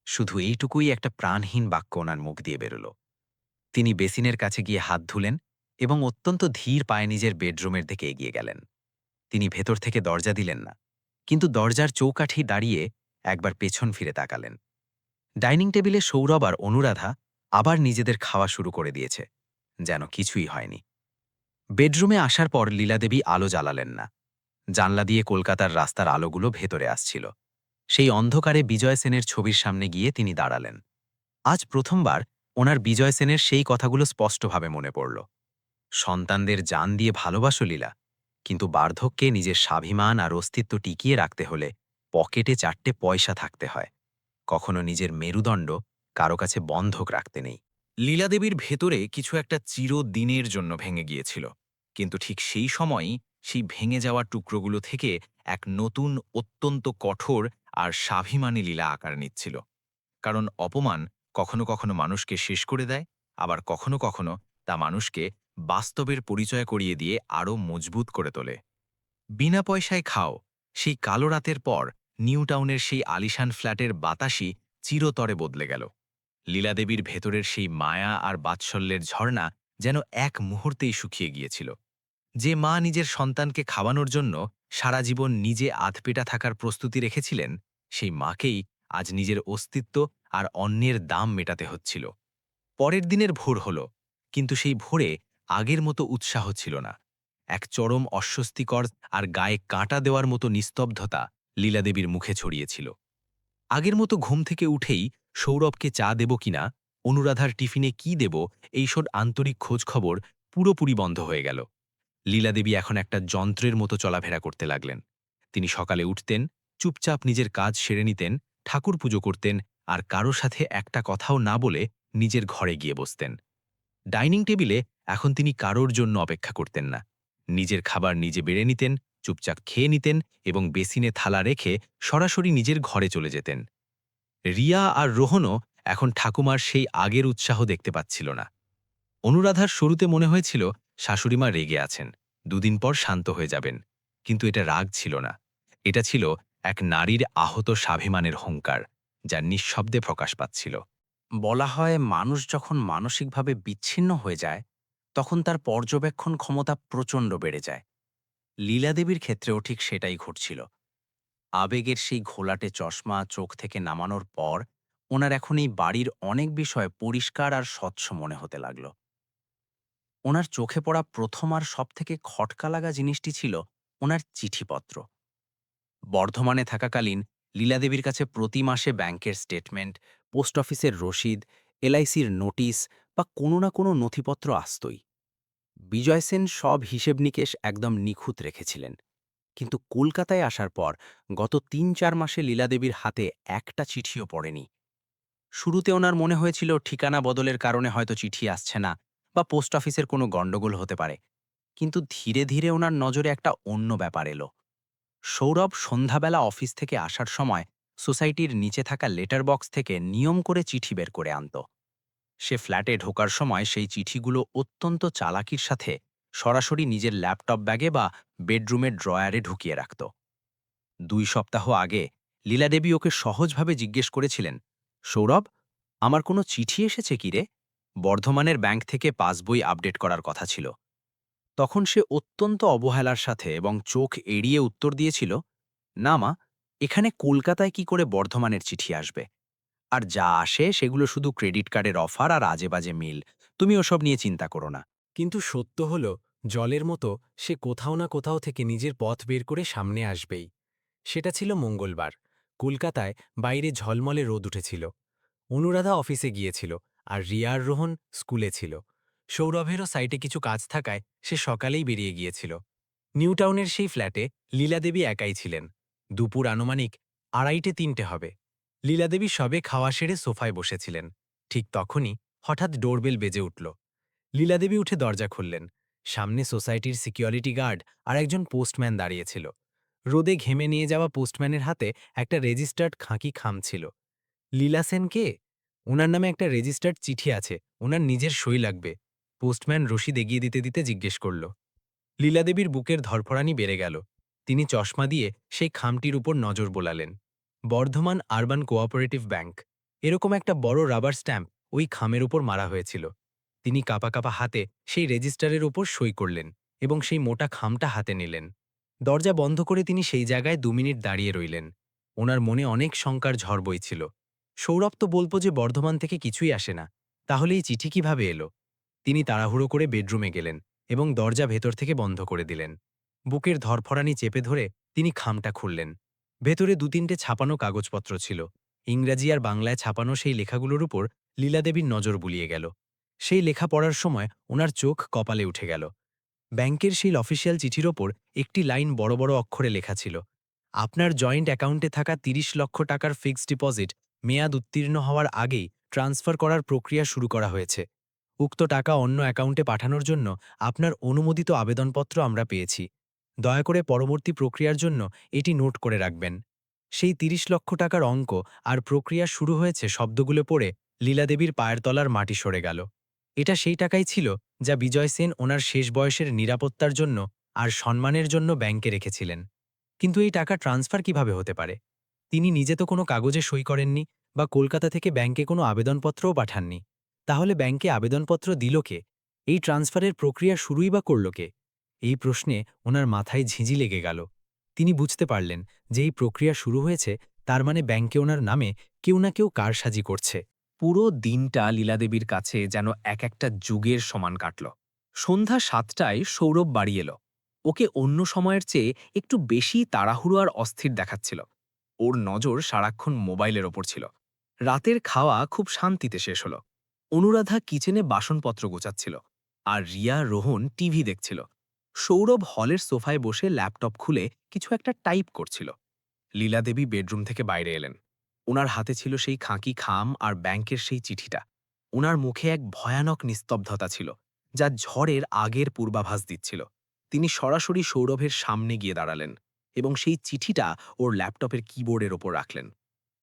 শুধু এইটুকুই একটা প্রাণহীন বাক্য ওনার মুখ দিয়ে বেরোল। তিনি বেসিনের কাছে গিয়ে হাত ধুলেন এবং অত্যন্ত ধীর পায়ে নিজের বেডরুমের দিকে এগিয়ে গেলেন। তিনি ভেতর থেকে দরজা দিলেন না, কিন্তু দরজার চৌকাঠি দাঁড়িয়ে একবার পেছন ফিরে তাকালেন। ডাইনিং টেবিলে সৌরভ আর অনুরাধা আবার নিজেদের খাওয়া শুরু করে দিয়েছে, যেন কিছুই হয়নি। বেডরুমে আসার পর লীলাদেবী আলো জ্বালালেন না। জানলা দিয়ে কলকাতার রাস্তার আলোগুলো ভেতরে আসছিল। সেই অন্ধকারে বিজয় সেনের ছবির সামনে গিয়ে তিনি দাঁড়ালেন। আজ প্রথমবার ওনার বিজয় সেনের সেই কথাগুলো স্পষ্টভাবে মনে পড়ল। সন্তানদের জান দিয়ে ভালোবাসো লীলা, কিন্তু বার্ধক্যে নিজের স্বাভিমান আর অস্তিত্ব টিকিয়ে রাখতে হলে পকেটে 4টে পয়সা থাকতে হয়। কখনো নিজের মেরুদণ্ড কারো কাছে বন্ধক রাখতে নেই। লীলাদেবীর ভেতরে কিছু একটা চিরদিনের জন্য ভেঙে গিয়েছিল, কিন্তু ঠিক সেই সময়ই সেই ভেঙে যাওয়া টুকরোগুলো থেকে এক নতুন, অত্যন্ত কঠোর আর স্বাভিমানী লীলা আকার নিচ্ছিল। কারণ অপমান কখনো কখনো মানুষকে শেষ করে দেয়, আবার কখনো কখনো তা মানুষকে বাস্তবের পরিচয় করিয়ে দিয়ে আরও মজবুত করে তোলে। বিনা পয়সায় খাও, সেই কালো রাতের পর নিউ টাউনের সেই আলিশান ফ্ল্যাটের বাতাসই চিরতরে বদলে গেল। লীলাদেবীর ভেতরের সেই মায়া আর বাৎসল্যের ঝর্ণা যেন এক মুহূর্তেই শুকিয়ে গিয়েছিল। যে মা নিজের সন্তানকে খাওয়ানোর জন্য সারা জীবন নিজে আধপেটা থাকার প্রস্তুতি রেখেছিলেন, সেই মাকেই আজ নিজের অস্তিত্ব আর অন্যের দাম মেটাতে হচ্ছিল। পরের দিনের ভোর হল, কিন্তু সেই ভোরে আগের মতো উৎসাহ ছিল না। এক চরম অস্বস্তিকর আর গায়ে কাঁটা দেওয়ার মতো নিস্তব্ধতা লীলাদেবীর মুখে ছড়িয়েছিল। আগের মতো ঘুম থেকে উঠেই সৌরভকে চা দেব কিনা, অনুরাধার টিফিনে কি দেব, এইসব আন্তরিক খোঁজখবর পুরোপুরি বন্ধ হয়ে গেল। লীলাদেবী এখন একটা যন্ত্রের মতো চলাফেরা করতে লাগলেন। তিনি সকালে উঠতেন, চুপচাপ নিজের কাজ সেরে নিতেন, ঠাকুর পুজো করতেন, আর কারো সাথে একটা কথাও না বলে নিজের ঘরে গিয়ে বসতেন। ডাইনিং টেবিলে এখন তিনি কারোর জন্য অপেক্ষা করতেন না। নিজের খাবার নিজে বেড়ে নিতেন, চুপচাপ খেয়ে নিতেন এবং বেসিনে থালা রেখে সরাসরি নিজের ঘরে চলে যেতেন। রিয়া আর রোহনও এখন ঠাকুমার সেই আগের উৎসাহ দেখতে পাচ্ছিল না। অনুরাধার শুরুতে মনে হয়েছিল শাশুড়িমা রেগে আছেন, দুদিন পর শান্ত হয়ে যাবেন, কিন্তু এটা রাগ ছিল না। এটা ছিল এক নারীর আহত স্বাভিমানের হুঙ্কার, যা নিঃশব্দে প্রকাশ পাচ্ছিল। বলা হয় মানুষ যখন মানসিকভাবে বিচ্ছিন্ন হয়ে যায় তখন তার পর্যবেক্ষণ ক্ষমতা প্রচণ্ড বেড়ে যায়। লীলাদেবীর ক্ষেত্রেও ঠিক সেটাই ঘটছিল। আবেগের সেই ঘোলাটে চশমা চোখ থেকে নামানোর পর ওনার এখন এই বাড়ির অনেক বিষয় পরিষ্কার আর স্বচ্ছ মনে হতে লাগল। ওনার চোখে পড়া প্রথম আর সবথেকে খটকা লাগা জিনিসটি ছিল ওনার চিঠিপত্র। বর্ধমানে থাকাকালীন লীলাদেবীর কাছে প্রতি মাসে ব্যাংকের স্টেটমেন্ট, পোস্ট অফিসের রসিদ, এলআইসির নোটিশ বা কোনো না কোনো নথিপত্র আসতই। বিজয় সেন সব হিসেব নিকেশ একদম নিখুঁত রেখেছিলেন। কিন্তু কলকাতায় আসার পর গত ৩-৪ মাসে লীলাদেবীর হাতে একটা চিঠিও পড়েনি। শুরুতে ওনার মনে হয়েছিল ঠিকানা বদলের কারণে হয়তো চিঠি আসছে না বা পোস্ট অফিসের কোনো গণ্ডগোল হতে পারে। কিন্তু ধীরে ধীরে ওনার নজরে একটা অন্য ব্যাপার এলো। সৌরভ সন্ধ্যাবেলা অফিস থেকে আসার সময় সোসাইটির নিচে থাকা লেটার বক্স থেকে নিয়ম করে চিঠি বের করে আনত। সে ফ্ল্যাটে ঢোকার সময় সেই চিঠিগুলো অত্যন্ত চালাকির সাথে সরাসরি নিজের ল্যাপটপ ব্যাগে বা বেডরুমের ড্রয়ারে ঢুকিয়ে রাখত। ২ সপ্তাহ আগে লীলাদেবী ওকে সহজভাবে জিজ্ঞেস করেছিলেন, সৌরভ, আমার কোনো চিঠি এসেছে কি রে? বর্ধমানের ব্যাংক থেকে পাসবই আপডেট করার কথা ছিল। তখন সে অত্যন্ত অবহেলার সাথে এবং চোখ এড়িয়ে উত্তর দিয়েছিল, না মা, এখানে কলকাতায় কি করে বর্ধমানের চিঠি আসবে? আর যা আসে সেগুলো শুধু ক্রেডিট কার্ডের অফার আর আজেবাজে মিল, তুমি ওসব নিয়ে চিন্তা করো না। কিন্তু সত্য হল, জলের মতো সে কোথাও না কোথাও থেকে নিজের পথ বের করে সামনে আসবেই। সেটা ছিল মঙ্গলবার। কলকাতায় বাইরে ঝলমলে রোদ উঠেছিল। অনুরাধা অফিসে গিয়েছিল, আর রিয়ার রোহন স্কুলে ছিল। সৌরভেরও সাইটে কিছু কাজ থাকায় সে সকালেই বেরিয়ে গিয়েছিল। নিউটাউনের সেই ফ্ল্যাটে লীলাদেবী একাই ছিলেন। দুপুর আনুমানিক 2:30-3টে হবে। লীলাদেবী সবে খাওয়া সেরে সোফায় বসেছিলেন। ঠিক তখনই হঠাৎ ডোরবেল বেজে উঠল। লীলাদেবী উঠে দরজা খুললেন। সামনে সোসাইটির সিকিউরিটি গার্ড আর একজন পোস্টম্যান দাঁড়িয়েছিল। রোদে ঘেমে নিয়ে যাওয়া পোস্টম্যানের হাতে একটা রেজিস্টার্ড খাঁকি খাম ছিল। লীলা সেন কে? ওনার নামে একটা রেজিস্টার্ড চিঠি আছে, ওনার নিজের সই লাগবে। পোস্টম্যান রসিদ এগিয়ে দিতে দিতে জিজ্ঞেস করল। লীলাদেবীর বুকের ধরফরানি বেড়ে গেল। তিনি চশমা দিয়ে সেই খামটির উপর নজর বোলালেন। বর্ধমান আরবান কোঅপারেটিভ ব্যাংক, এরকম একটা বড় রাবার স্ট্যাম্প ওই খামের উপর মারা হয়েছিল। তিনি কাঁপা কাঁপা হাতে সেই রেজিস্টারের উপর সই করলেন এবং সেই মোটা খামটা হাতে নিলেন। দরজা বন্ধ করে তিনি সেই জায়গায় 2 মিনিট দাঁড়িয়ে রইলেন। ওনার মনে অনেক শঙ্কার ঝড় বইছিল। সৌরভ তো বলব যে বর্ধমান থেকে কিছুই আসে না, তাহলে এই চিঠি কিভাবে এলো? তিনি তাড়াহুড়ো করে বেডরুমে গেলেন এবং দরজা ভেতর থেকে বন্ধ করে দিলেন। বুকের ধরফরানি চেপে ধরে তিনি খামটা খুললেন। ভেতরে 2-3টে ছাপানো কাগজপত্র ছিল। ইংরাজি আর বাংলায় ছাপানো সেই লেখাগুলোর উপর লীলাদেবীর নজর বুলিয়ে গেল। সেই লেখা পড়ার সময় ওনার চোখ কপালে উঠে গেল। ব্যাংকের সেই অফিসিয়াল চিঠির ওপর একটি লাইন বড় বড় অক্ষরে লেখা ছিল, আপনার জয়েন্ট অ্যাকাউন্টে থাকা 30 লক্ষ টাকার ফিক্সড ডিপোজিট মেয়াদ উত্তীর্ণ হওয়ার আগেই ট্রান্সফার করার প্রক্রিয়া শুরু করা হয়েছে। উক্ত টাকা অন্য অ্যাকাউন্টে পাঠানোর জন্য আপনার অনুমোদিত আবেদনপত্র আমরা পেয়েছি। দয়া করে পরবর্তী প্রক্রিয়ার জন্য এটি নোট করে রাখবেন। সেই 30 লক্ষ টাকার অঙ্ক আর প্রক্রিয়া শুরু হয়েছে শব্দগুলো পড়ে লীলাদেবীর পায়ের তলার মাটি সরে গেল। এটা সেই টাকাই ছিল যা বিজয় সেন ওনার শেষ বয়সের নিরাপত্তার জন্য আর সম্মানের জন্য ব্যাংকে রেখেছিলেন। কিন্তু এই টাকা ট্রান্সফার কিভাবে হতে পারে? তিনি নিজে তো কোনো কাগজে সই করেননি বা কলকাতা থেকে ব্যাংকে কোনো আবেদনপত্রও পাঠাননি। তাহলে ব্যাংকে আবেদনপত্র দিল কে? এই ট্রান্সফারের প্রক্রিয়া শুরুই বা করল কে? এই প্রশ্নে ওনার মাথায় ঝিঁঝি লেগে গেল। তিনি বুঝতে পারলেন যে এই প্রক্রিয়া শুরু হয়েছে, তার মানে ব্যাংকে ওনার নামে কেউ না কেউ কারসাজি করছে। পুরো দিনটা লীলাদেবীর কাছে যেন এক একটা যুগের সমান কাটল। সন্ধ্যা 7টায় সৌরভ বাড়ি এলো। ওকে অন্য সময়ের চেয়ে একটু বেশি তাড়াহুড়ো আর অস্থির দেখাচ্ছিল। ওর নজর সারাক্ষণ মোবাইলের ওপর ছিল। রাতের খাওয়া খুব শান্তিতে শেষ হলো। অনুরাধা কিচেনে বাসনপত্র গোছাচ্ছিল আর রিয়া রোহন টিভি দেখছিল। সৌরভ হলের সোফায় বসে ল্যাপটপ খুলে কিছু একটা টাইপ করছিল। লীলাদেবী বেডরুম থেকে বাইরে এলেন। ওনার হাতে ছিল সেই খাঁকি খাম আর ব্যাংকের সেই চিঠিটা। ওনার মুখে এক ভয়ানক নিস্তব্ধতা ছিল, যা ঝড়ের আগের পূর্বাভাস দিচ্ছিল। তিনি সরাসরি সৌরভের সামনে গিয়ে দাঁড়ালেন এবং সেই চিঠিটা ওর ল্যাপটপের কিবোর্ডের ওপর রাখলেন।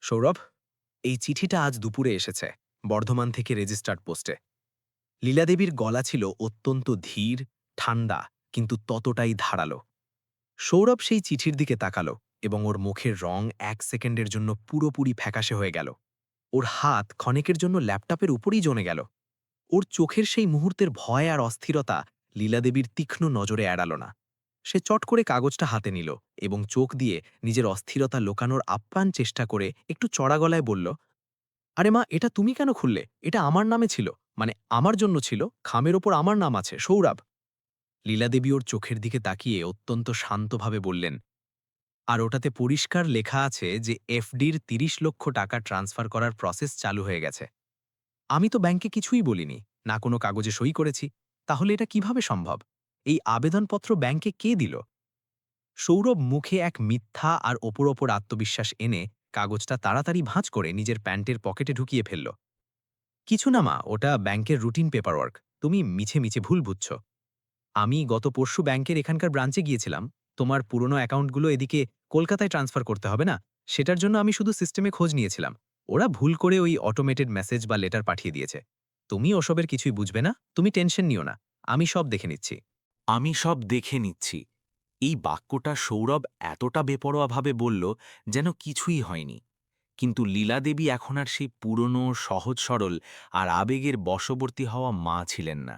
সৌরভ, এই চিঠিটা আজ দুপুরে এসেছে, বর্ধমান থেকে রেজিস্টার্ড পোস্টে। লীলাদেবীর গলা ছিল অত্যন্ত ধীর, ঠান্ডা, কিন্তু ততটাই ধারালো। সৌরভ সেই চিঠির দিকে তাকালো এবং ওর মুখের রং 1 সেকেন্ডের জন্য পুরোপুরি ফ্যাকাশে হয়ে গেল। ওর হাত ক্ষণেকের জন্য ল্যাপটপের উপরই জমে গেল। ওর চোখের সেই মুহূর্তের ভয় আর অস্থিরতা লীলাদেবীর তীক্ষ্ণ নজরে এড়াল না। সে চট করে কাগজটা হাতে নিল এবং চোখ দিয়ে নিজের অস্থিরতা লোকানোর আপ্রাণ চেষ্টা করে একটু চড়া গলায় বলল, আরে মা, এটা তুমি কেন খুললে? এটা আমার নামে ছিল, মানে আমার জন্য ছিল, খামের ওপর আমার নাম আছে, সৌরভ। লীলাদেবী ওর চোখের দিকে তাকিয়ে অত্যন্ত শান্তভাবে বললেন, আর ওটাতে পরিষ্কার লেখা আছে যে এফডির ৩০ লক্ষ টাকা ট্রান্সফার করার প্রসেস চালু হয়ে গেছে। আমি তো ব্যাংকে কিছুই বলিনি, না কোনো কাগজে সই করেছি। তাহলে এটা কিভাবে সম্ভব? এই আবেদনপত্র ব্যাংকে কে দিল? সৌরভ মুখে এক মিথ্যা আর ওপর ওপর আত্মবিশ্বাস এনে কাগজটা তাড়াতাড়ি ভাঁজ করে নিজের প্যান্টের পকেটে ঢুকিয়ে ফেলল। কিছু না মা, ওটা ব্যাংকের রুটিন পেপারওয়ার্ক। তুমি মিছে মিছে ভুল বুঝছ। আমি গত পরশু ব্যাংকের এখানকার ব্রাঞ্চে গিয়েছিলাম। তোমার পুরনো অ্যাকাউন্টগুলো এদিকে কলকাতায় ট্রান্সফার করতে হবে না, সেটার জন্য আমি শুধু সিস্টেমে খোঁজ নিয়েছিলাম। ওরা ভুল করে ওই অটোমেটেড মেসেজ বা লেটার পাঠিয়ে দিয়েছে। তুমি ওসবের কিছুই বুঝবে না, তুমি টেনশন নিও না, আমি সব দেখে নিচ্ছি। আমি সব দেখে নিচ্ছি। এই বাক্যটা সৌরভ এতটা বেপরোয়াভাবে বলল যেন কিছুই হয়নি। কিন্তু লীলাদেবী এখন আর সেই পুরনো, সহজ সরল আর আবেগের বশবর্তী হওয়া মা ছিলেন না।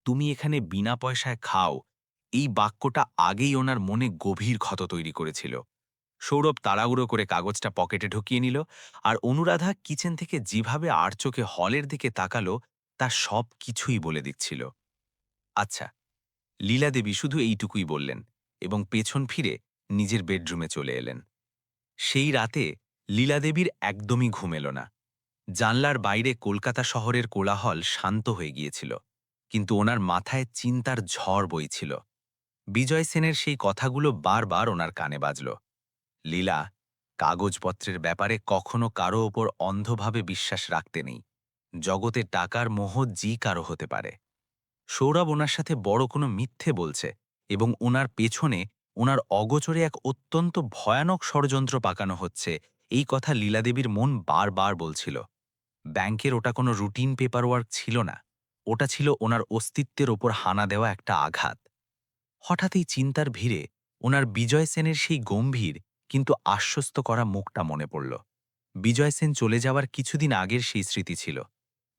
তুমি এখানে বিনা পয়সায় খাও, এই বাক্যটা আগেই ওনার মনে গভীর ক্ষত তৈরি করেছিল। সৌরভ তাড়াহুড়ো করে কাগজটা পকেটে ঢুকিয়ে নিল, আর অনুরাধা কিচেন থেকে যেভাবে আর চোখে হলের দিকে তাকালো তা সব কিছুই বলে দিচ্ছিল। আচ্ছা, লীলাদেবী শুধু এইটুকুই বললেন এবং পেছন ফিরে নিজের বেডরুমে চলে এলেন। সেই রাতে লীলাদেবীর একদমই ঘুম এল না। জানলার বাইরে কলকাতা শহরের কোলাহল শান্ত হয়ে গিয়েছিল, কিন্তু ওনার মাথায় চিন্তার ঝড় বইছিল। বিজয় সেনের সেই কথাগুলো বারবার ওনার কানে বাজল। লীলা, কাগজপত্রের ব্যাপারে কখনো কারো ওপর অন্ধভাবে বিশ্বাস রাখতে নেই। জগতে টাকার মোহ যে কারো হতে পারে। সৌরভ ওনার সাথে বড় কোনো মিথ্যে বলছে এবং ওনার পেছনে ওনার অগোচরে এক অত্যন্ত ভয়ানক ষড়যন্ত্র পাকানো হচ্ছে, এই কথা লীলাদেবীর মন বারবার বলছিল। ব্যাংকের ওটা কোনো রুটিন পেপারওয়ার্ক ছিল না, ওটা ছিল ওনার অস্তিত্বের ওপর হানা দেওয়া একটা আঘাত। হঠাৎ এই চিন্তার ভিড়ে ওনার বিজয় সেনের সেই গম্ভীর কিন্তু আশ্বস্ত করা মুখটা মনে পড়ল। বিজয় সেন চলে যাওয়ার কিছুদিন আগের সেই স্মৃতি ছিল।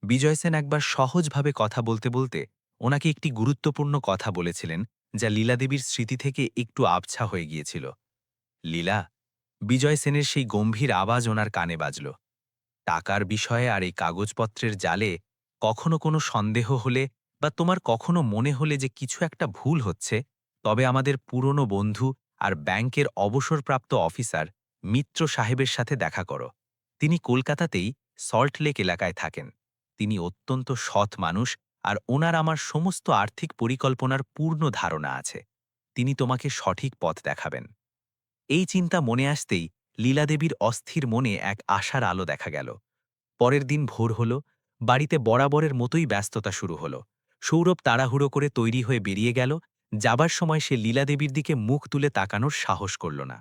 বিজয় সেন একবার সহজভাবে কথা বলতে বলতে ওনাকে একটি গুরুত্বপূর্ণ কথা বলেছিলেন, যা লীলাদেবীর স্মৃতি থেকে একটু আবছা হয়ে গিয়েছিল। লীলা, বিজয় সেনের সেই গম্ভীর আওয়াজ ওনার কানে বাজল। টাকার বিষয়ে আর এই কাগজপত্রের জালে কখনো কোনো সন্দেহ হলে বা তোমার কখনো মনে হলে যে কিছু একটা ভুল হচ্ছে, তবে আমাদের পুরনো বন্ধু আর ব্যাংকের অবসরপ্রাপ্ত অফিসার মিত্র সাহেবের সাথে দেখা করো। তিনি কলকাতাতেই সল্ট লেক এলাকায় থাকেন। তিনি অত্যন্ত সৎ মানুষ, আর ওনার আমার সমস্ত আর্থিক পরিকল্পনার পূর্ণ ধারণা আছে। তিনি তোমাকে সঠিক পথ দেখাবেন। এই চিন্তা মনে আসতেই লীলাদেবীর অস্থির মনে এক আশার আলো দেখা গেল। পরের দিন ভোর হল, বাড়িতে বরাবরের মতোই ব্যস্ততা শুরু হল। সৌরভ তাড়াহুড়ো করে তৈরি হয়ে বেরিয়ে গেল। যাবার সময় সে লীলাদেবীর দিকে মুখ তুলে তাকানোর সাহস করল না।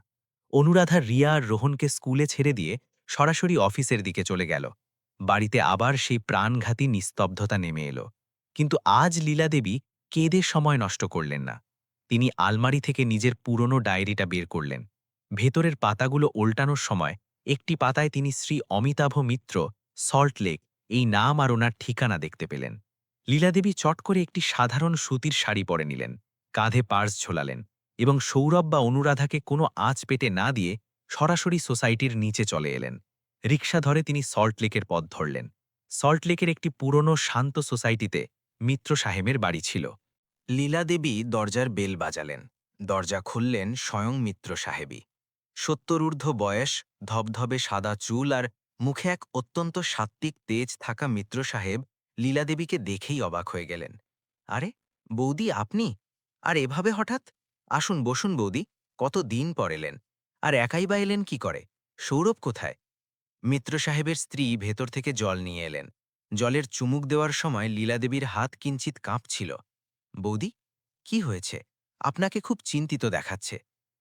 অনুরাধা রিয়া আর রোহনকে স্কুলে ছেড়ে দিয়ে সরাসরি অফিসের দিকে চলে গেল। বাড়িতে আবার সেই প্রাণঘাতী নিস্তব্ধতা নেমে এলো। কিন্তু আজ লীলাদেবী কেঁদে সময় নষ্ট করলেন না। তিনি আলমারি থেকে নিজের পুরনো ডায়েরিটা বের করলেন। ভেতরের পাতাগুলো ওল্টানোর সময় একটি পাতায় তিনি শ্রী অমিতাভ মিত্র, সল্ট লেক, এই নাম আর ওনার ঠিকানা দেখতে পেলেন। লীলাদেবী চট করে একটি সাধারণ সুতির শাড়ি পরে নিলেন, কাঁধে পার্স ঝোলালেন এবং সৌরভ বা অনুরাধাকে কোনো আঁচ পেতে না দিয়ে সরাসরি সোসাইটির নিচে চলে এলেন। রিকশা ধরে তিনি সল্ট লেকের পথ ধরলেন। সল্ট লেকের একটি পুরনো শান্ত সোসাইটিতে মিত্র সাহেবের বাড়ি ছিল। লীলাদেবী দরজার বেল বাজালেন। দরজা খুললেন স্বয়ং মিত্র সাহেবই। ৭০ বয়স, ধবধবে সাদা চুল আর মুখে এক অত্যন্ত সাত্ত্বিক তেজ থাকা মিত্র সাহেব লীলাদেবীকে দেখেই অবাক হয়ে গেলেন। আরে বৌদি, আপনি? আর এভাবে হঠাৎ? আসুন বসুন বৌদি, কত দিন পর এলেন। আর একাই বা এলেন কি করে? সৌরভ কোথায়? মিত্র সাহেবের স্ত্রী ভেতর থেকে জল নিয়ে এলেন। জলের চুমুক দেওয়ার সময় লীলাদেবীর হাত কিঞ্চিত কাঁপছিল। বৌদি, কি হয়েছে? আপনাকে খুব চিন্তিত দেখাচ্ছে।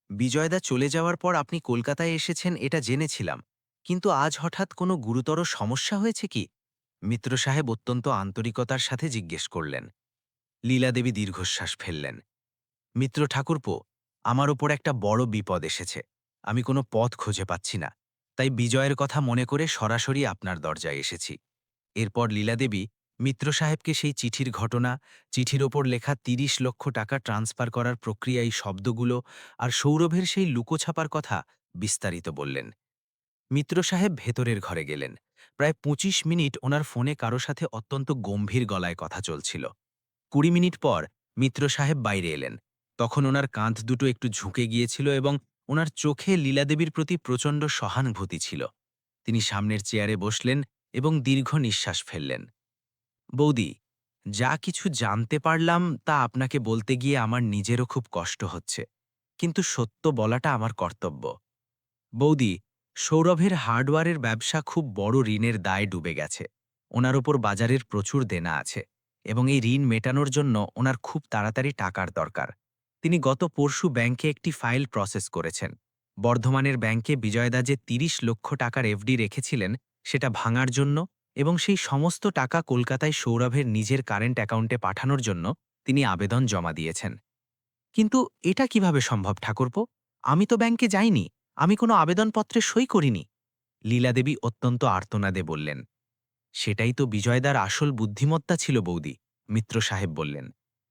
বিজয়দা চলে যাওয়ার পর আপনি কলকাতায় এসেছেন এটা জেনেছিলাম, কিন্তু আজ হঠাৎ কোনো গুরুতর সমস্যা হয়েছে কি? মিত্র সাহেব অত্যন্ত আন্তরিকতার সাথে জিজ্ঞেস করলেন। লীলাদেবী দীর্ঘশ্বাস ফেললেন। মিত্র ঠাকুরপো, আমার ওপর একটা বড় বিপদ এসেছে। আমি কোনো পথ খুঁজে পাচ্ছি না, তাই বিজয়ের কথা মনে করে সরাসরি আপনার দরজায় এসেছি। এরপর লীলাদেবী মিত্র সাহেবকে সেই চিঠির ঘটনা, চিঠির ওপর লেখা ৩০ লক্ষ টাকা ট্রান্সফার করার প্রক্রিয়া, এই শব্দগুলো আর সৌরভের সেই লুকোছাপার কথা বিস্তারিত বললেন। মিত্র সাহেব ভেতরের ঘরে গেলেন। প্রায় ২৫ মিনিট ওনার ফোনে কারো সাথে অত্যন্ত গম্ভীর গলায় কথা চলছিল। ২০ মিনিট পর মিত্র সাহেব বাইরে এলেন। তখন ওনার কাঁধ দুটো একটু ঝুঁকে গিয়েছিল এবং ওনার চোখে লীলাদেবীর প্রতি প্রচণ্ড সহানুভূতি ছিল। তিনি সামনের চেয়ারে বসলেন এবং দীর্ঘ নিঃশ্বাস ফেললেন। বৌদি, যা কিছু জানতে পারলাম তা আপনাকে বলতে গিয়ে আমার নিজেরও খুব কষ্ট হচ্ছে, কিন্তু সত্য বলাটা আমার কর্তব্য। বৌদি, সৌরভের হার্ডওয়্যারের ব্যবসা খুব বড় ঋণের দায়ে ডুবে গেছে। ওনার ওপর বাজারের প্রচুর দেনা আছে এবং এই ঋণ মেটানোর জন্য ওনার খুব তাড়াতাড়ি টাকার দরকার। তিনি গত পরশু ব্যাংকে একটি ফাইল প্রসেস করেছেন। বর্ধমানের ব্যাংকে বিজয়দা যে ৩০ লক্ষ টাকার এফডি রেখেছিলেন সেটা ভাঙার জন্য এবং সেই সমস্ত টাকা কলকাতায় সৌরভের নিজের কারেন্ট অ্যাকাউন্টে পাঠানোর জন্য তিনি আবেদন জমা দিয়েছেন। কিন্তু এটা কিভাবে সম্ভব ঠাকুরপো? আমি তো ব্যাংকে যাইনি, আমি কোনো আবেদনপত্রে সই করিনি। লীলাদেবী অত্যন্ত আর্তনাদে বললেন। সেটাই তো বিজয়দার আসল বুদ্ধিমত্তা ছিল বৌদি, মিত্র সাহেব বললেন।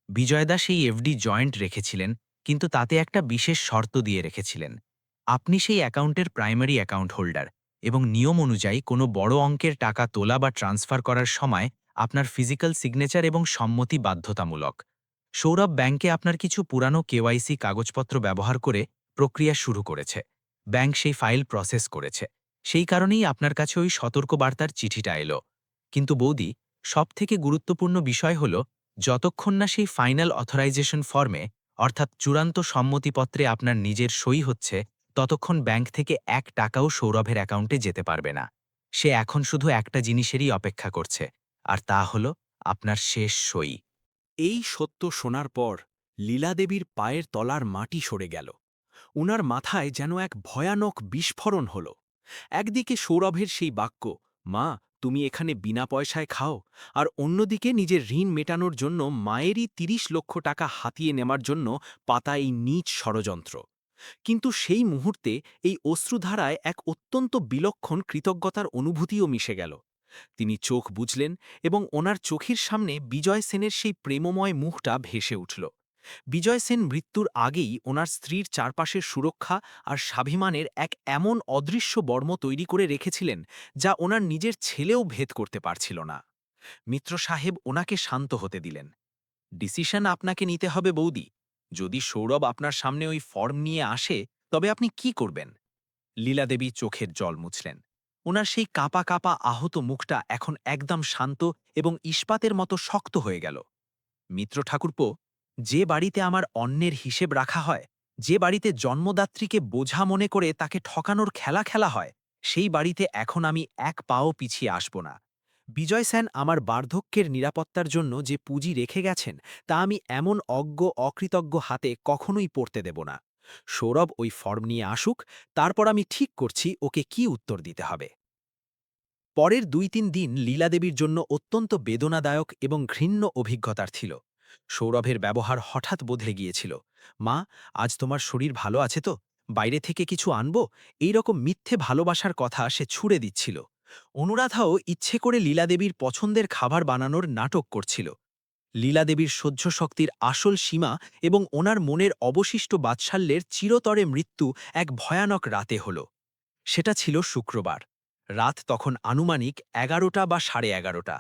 বিজয়দা সেই এফডি জয়েন্ট রেখেছিলেন, কিন্তু তাতে একটা বিশেষ শর্ত দিয়ে রেখেছিলেন। আপনি সেই অ্যাকাউন্টের প্রাইমারি অ্যাকাউন্ট হোল্ডার এবং নিয়ম অনুযায়ী কোনো বড় অঙ্কের টাকা তোলা বা ট্রান্সফার করার সময় আপনার ফিজিক্যাল সিগনেচার এবং সম্মতি বাধ্যতামূলক। সৌরভ ব্যাংকে আপনার কিছু পুরানো কেওয়াইসি কাগজপত্র ব্যবহার করে প্রক্রিয়া শুরু করেছে। ব্যাংক সেই ফাইল প্রসেস করেছে। সেই কারণেই আপনার কাছে ওই সতর্কবার্তার চিঠিটা এলো। কিন্তু বৌদি, সবথেকে গুরুত্বপূর্ণ বিষয় হল, যতক্ষণ না সেই ফাইনাল অথরাইজেশন ফর্মে অর্থাৎ চূড়ান্ত সম্মতিপত্রে আপনার নিজের সই হচ্ছে, ততক্ষণ ব্যাংক থেকে ১ টাকাও সৌরভের অ্যাকাউন্টে যেতে পারবে না। সে এখন শুধু একটা জিনিসেরই অপেক্ষা করছে, আর তা হল আপনার শেষ সই। এই সত্য শোনার পর লীলাদেবীর পায়ের তলার মাটি সরে গেল। উনার মাথায় যেন এক ভয়ানক বিস্ফোরণ হল। একদিকে সৌরভের সেই বাক্য, মা তুমি এখানে বিনা পয়সায় খাও, আর অন্যদিকে নিজের ঋণ মেটানোর জন্য মায়েরই ৩০ লক্ষ টাকা হাতিয়ে নেওয়ার জন্য পাতা এই নীচ ষড়যন্ত্র। কিন্তু সেই মুহূর্তে এই অশ্রুধারায় এক অত্যন্ত বিলক্ষণ কৃতজ্ঞতার অনুভূতিও মিশে গেল। তিনি চোখ বুঝলেন এবং ওনার চোখের সামনে বিজয় সেনের সেই প্রেমময় মুখটা ভেসে উঠল। বিজয় সেন মৃত্যুর আগেই ওনার স্ত্রীর চারপাশের সুরক্ষা আর স্বাভিমানের এক এমন অদৃশ্য বর্ম তৈরি করে রেখেছিলেন যা ওনার নিজের ছেলেও ভেদ করতে পারছিল না। মিত্র সাহেব ওনাকে শান্ত হতে দিলেন। ডিসিশন আপনাকে নিতে হবে বৌদি। যদি সৌরভ আপনার সামনে ওই ফর্ম নিয়ে আসে, তবে আপনি কি করবেন? লীলাদেবী চোখের জল মুছলেন। ওনার সেই কাঁপা কাঁপা আহত মুখটা এখন একদম শান্ত এবং ইস্পাতের মতো শক্ত হয়ে গেল। মিত্র ঠাকুরপো, যে বাড়িতে আমার অন্যের হিসেব রাখা হয়, যে বাড়িতে জন্মদাত্রীকে বোঝা মনে করে তাকে ঠকানোর খেলা খেলা হয়, সেই বাড়িতে এখন আমি এক পাও পিছিয়ে আসব না। বিজয় সেন আমার বার্ধক্যের নিরাপত্তার জন্য যে পুঁজি রেখে গেছেন, তা আমি এমন অজ্ঞ অকৃতজ্ঞ হাতে কখনোই পড়তে দেব না। সৌরভ ওই ফর্ম নিয়ে আসুক, তারপর আমি ঠিক করছি ওকে কি উত্তর দিতে হবে। পরের ২-৩ দিন লীলাদেবীর জন্য অত্যন্ত বেদনাদায়ক এবং ঘৃণ্য অভিজ্ঞতার ছিল। সৌরভের ব্যবহার হঠাৎ বদলে গিয়েছিল। মা, আজ তোমার শরীর ভালো আছে তো? বাইরে থেকে কিছু আনবো? এই রকম মিথ্যে ভালোবাসার কথা সে ছুড়ে দিচ্ছিল। অনুরাধাও ইচ্ছে করে লীলাদেবীর পছন্দের খাবার বানানোর নাটক করছিল। লীলাদেবীর সহ্য শক্তির আসল সীমা এবং ওনার মনের অবশিষ্ট বাৎসল্যের চিরতরে মৃত্যু এক ভয়ানক রাতে হল। সেটা ছিল শুক্রবার। রাত তখন আনুমানিক ১১টা বা ১১:৩০।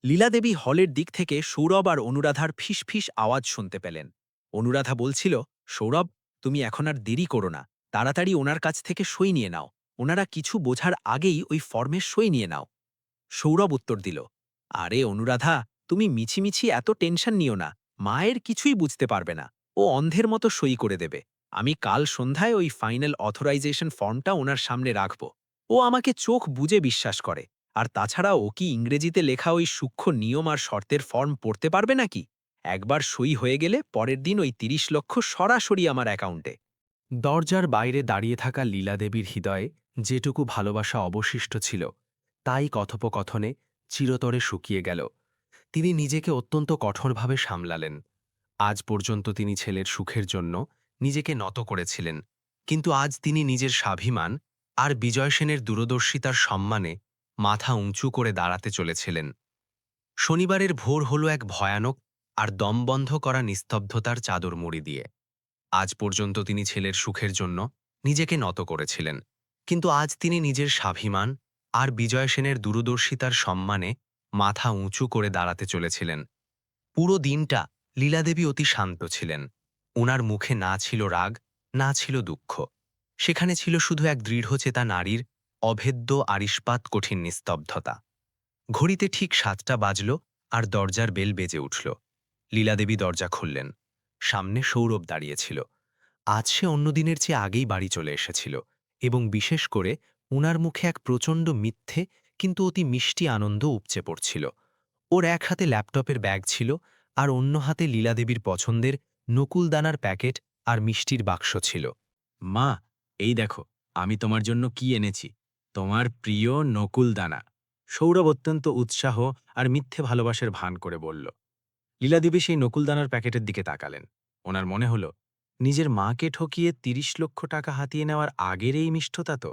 লীলাদেবী হলের দিক থেকে সৌরভ আর অনুরাধার ফিসফিস আওয়াজ শুনতে পেলেন। অনুরাধা বলছিল, সৌরভ, তুমি এখন আর দেরি করো না, তাড়াতাড়ি ওনার কাছ থেকে সই নিয়ে নাও। ওনারা কিছু বোঝার আগেই ওই ফর্মের সই নিয়ে নাও। সৌরভ উত্তর দিল, আরে অনুরাধা, তুমি মিছিমিছি এত টেনশন নিও না। মায়ের কিছুই বুঝতে পারবে না, ও অন্ধের মতো সই করে দেবে। আমি কাল সন্ধ্যায় ওই ফাইনাল অথরাইজেশন ফর্মটা ওনার সামনে রাখব। ও আমাকে চোখ বুজে বিশ্বাস করে। আর তাছাড়া ও কি ইংরেজিতে লেখা ওই সূক্ষ্ম নিয়ম আর শর্তের ফর্ম পড়তে পারবে নাকি? একবার সই হয়ে গেলে পরের দিন ওই ৩০ লক্ষ সরাসরি আমার অ্যাকাউন্টে। দরজার বাইরে দাঁড়িয়ে থাকা লীলাদেবীর হৃদয়ে যেটুকু ভালোবাসা অবশিষ্ট ছিল তাই কথোপকথনে চিরতরে শুকিয়ে গেল। তিনি নিজেকে অত্যন্ত কঠোরভাবে সামলালেন। আজ পর্যন্ত তিনি ছেলের সুখের জন্য নিজেকে নত করেছিলেন, কিন্তু আজ তিনি নিজের স্বাভিমান আর বিজয় সেনের দূরদর্শিতার সম্মানে মাথা উঁচু করে দাঁড়াতে চলেছিলেন। শনিবারের ভোর হল এক ভয়ানক আর দমবন্ধ করা নিস্তব্ধতার চাদর মুড়ি দিয়ে। আজ পর্যন্ত তিনি ছেলের সুখের জন্য নিজেকে নত করেছিলেন, কিন্তু আজ তিনি নিজের স্বাভিমান আর বিজয় সেনের দূরদর্শিতার সম্মানে মাথা উঁচু করে দাঁড়াতে চলেছিলেন। পুরো দিনটা লীলাদেবী অতি শান্ত ছিলেন। ওনার মুখে না ছিল রাগ, না ছিল দুঃখ। সেখানে ছিল শুধু এক দৃঢ়চেতা নারীর অভেদ্য আর ইস্পাত কঠিন নিস্তব্ধতা। ঘড়িতে ঠিক ৭টা বাজল আর দরজার বেল বেজে উঠল। লীলাদেবী দরজা খুললেন। সামনে সৌরভ দাঁড়িয়েছিল। আজ সে অন্যদিনের চেয়ে আগেই বাড়ি চলে এসেছিল, এবং বিশেষ করে উনার মুখে এক প্রচণ্ড মিথ্যে কিন্তু অতি মিষ্টি আনন্দ উপচে পড়ছিল। ওর এক হাতে ল্যাপটপের ব্যাগ ছিল আর অন্য হাতে লীলাদেবীর পছন্দের নকুলদানার প্যাকেট আর মিষ্টির বাক্স ছিল। মা, এই দেখো আমি তোমার জন্য কি এনেছি, তোমার প্রিয় নকুলদানা। সৌরভ অত্যন্ত উৎসাহ আর মিথ্যে ভালোবাসার ভান করে বলল। লীলাদেবী সেই নকুলদানার প্যাকেটের দিকে তাকালেন। ওনার মনে হল নিজের মাকে ঠকিয়ে ৩০ লক্ষ টাকা হাতিয়ে নেওয়ার আগের এই মিষ্টতা তো।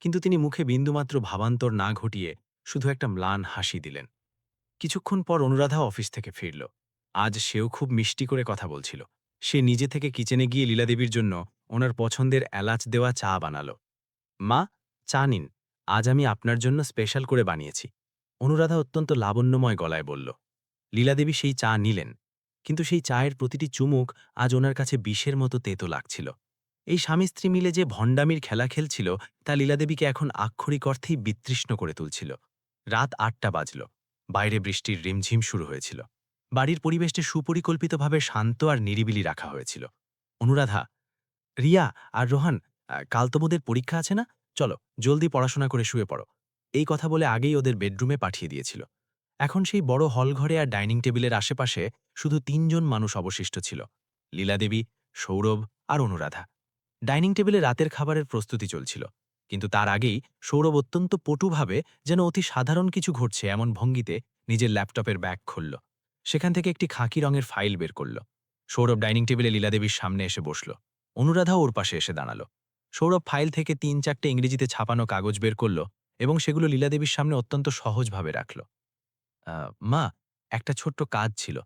কিন্তু তিনি মুখে বিন্দুমাত্র ভাবান্তর না ঘটিয়ে শুধু একটা ম্লান হাসি দিলেন। কিছুক্ষণ পর অনুরাধা অফিস থেকে ফিরল। আজ সেও খুব মিষ্টি করে কথা বলছিল। সে নিজে থেকে কিচেনে গিয়ে লীলাদেবীর জন্য ওনার পছন্দের এলাচ দেওয়া চা বানালো। মা, চা নিন, আজ আমি আপনার জন্য স্পেশাল করে বানিয়েছি। অনুরাধা অত্যন্ত লাবণ্যময় গলায় বলল। লীলাদেবী সেই চা নিলেন, কিন্তু সেই চায়ের প্রতিটি চুমুক আজ ওনার কাছে বিষের মতো তেতো লাগছিল। এই স্বামী স্ত্রী মিলে যে ভণ্ডামির খেলা খেলছিল তা লীলাদেবীকে এখন আক্ষরিক অর্থেই বিতৃষ্ণ করে তুলছিল। রাত ৮টা বাজল। বাইরে বৃষ্টির রিমঝিম শুরু হয়েছিল। বাড়ির পরিবেশটি সুপরিকল্পিতভাবে শান্ত আর নিরিবিলি রাখা হয়েছিল। অনুরাধা, রিয়া আর রোহান, কাল তোমাদের পরীক্ষা আছে না? চলো জলদি পড়াশোনা করে শুয়ে পড়ো। এই কথা বলে আগেই ওদের বেডরুমে পাঠিয়ে দিয়েছিল। এখন সেই বড় হলঘরে আর ডাইনিং টেবিলের আশেপাশে শুধু ৩জন মানুষ অবশিষ্ট ছিল: লীলাদেবী, সৌরভ আর অনুরাধা। ডাইনিং টেবিলে রাতের খাবারের প্রস্তুতি চলছিল, কিন্তু তার আগেই সৌরভ অত্যন্ত পটুভাবে, যেন অতি সাধারণ কিছু ঘটছে এমন ভঙ্গিতে, নিজের ল্যাপটপের ব্যাগ খুলল। সেখান থেকে একটি খাকি রঙের ফাইল বের করল। সৌরভ ডাইনিং টেবিলে লীলাদেবীর সামনে এসে বসল। অনুরাধা ওর পাশে এসে দাঁড়াল। সৌরভ ফাইল থেকে ৩-৪টে ইংরেজিতে ছাপানো কাগজ বের করল এবং সেগুলো লীলাদেবীর সামনে অত্যন্ত সহজভাবে রাখল। মা, একটা ছোট্ট কাজ ছিল।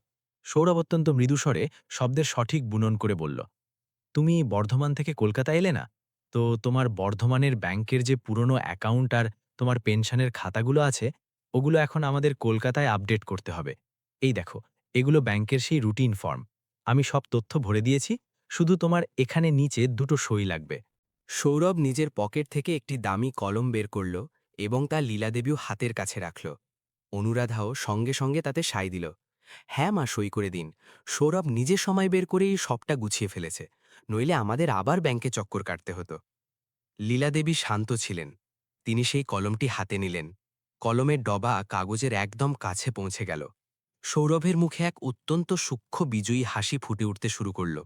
সৌরভ অত্যন্ত মৃদুস্বরে শব্দের সঠিক বুনন করে বলল। তুমি বর্ধমান থেকে কলকাতা এলে না? তো তোমার বর্ধমানের ব্যাংকের যে পুরনো অ্যাকাউন্ট আর তোমার পেনশনের খাতাগুলো আছে, ওগুলো এখন আমাদের কলকাতায় আপডেট করতে হবে। এই দেখো, এগুলো ব্যাংকের সেই রুটিন ফর্ম। আমি সব তথ্য ভরে দিয়েছি, শুধু তোমার এখানে নিচে 2টো সই লাগবে। সৌরভ নিজের পকেট থেকে একটি দামি কলম বের করল এবং তা লীলাদেবীও হাতের কাছে রাখল। অনুরাধাও সঙ্গে সঙ্গে তাতে সাই দিল। হ্যাঁ মা, সই করে দিন। সৌরভ নিজে সময় বের করেই সবটা গুছিয়ে ফেলেছে, নইলে আমাদের আবার ব্যাংকে চক্কর কাটতে হতো। লীলাদেবী শান্ত ছিলেন। তিনি সেই কলমটি হাতে নিলেন। কলমের ডবা কাগজের একদম কাছে পৌঁছে গেল। সৌরভের মুখে এক অত্যন্ত সূক্ষ্ম বিজয়ী হাসি ফুটে উঠতে শুরু করল,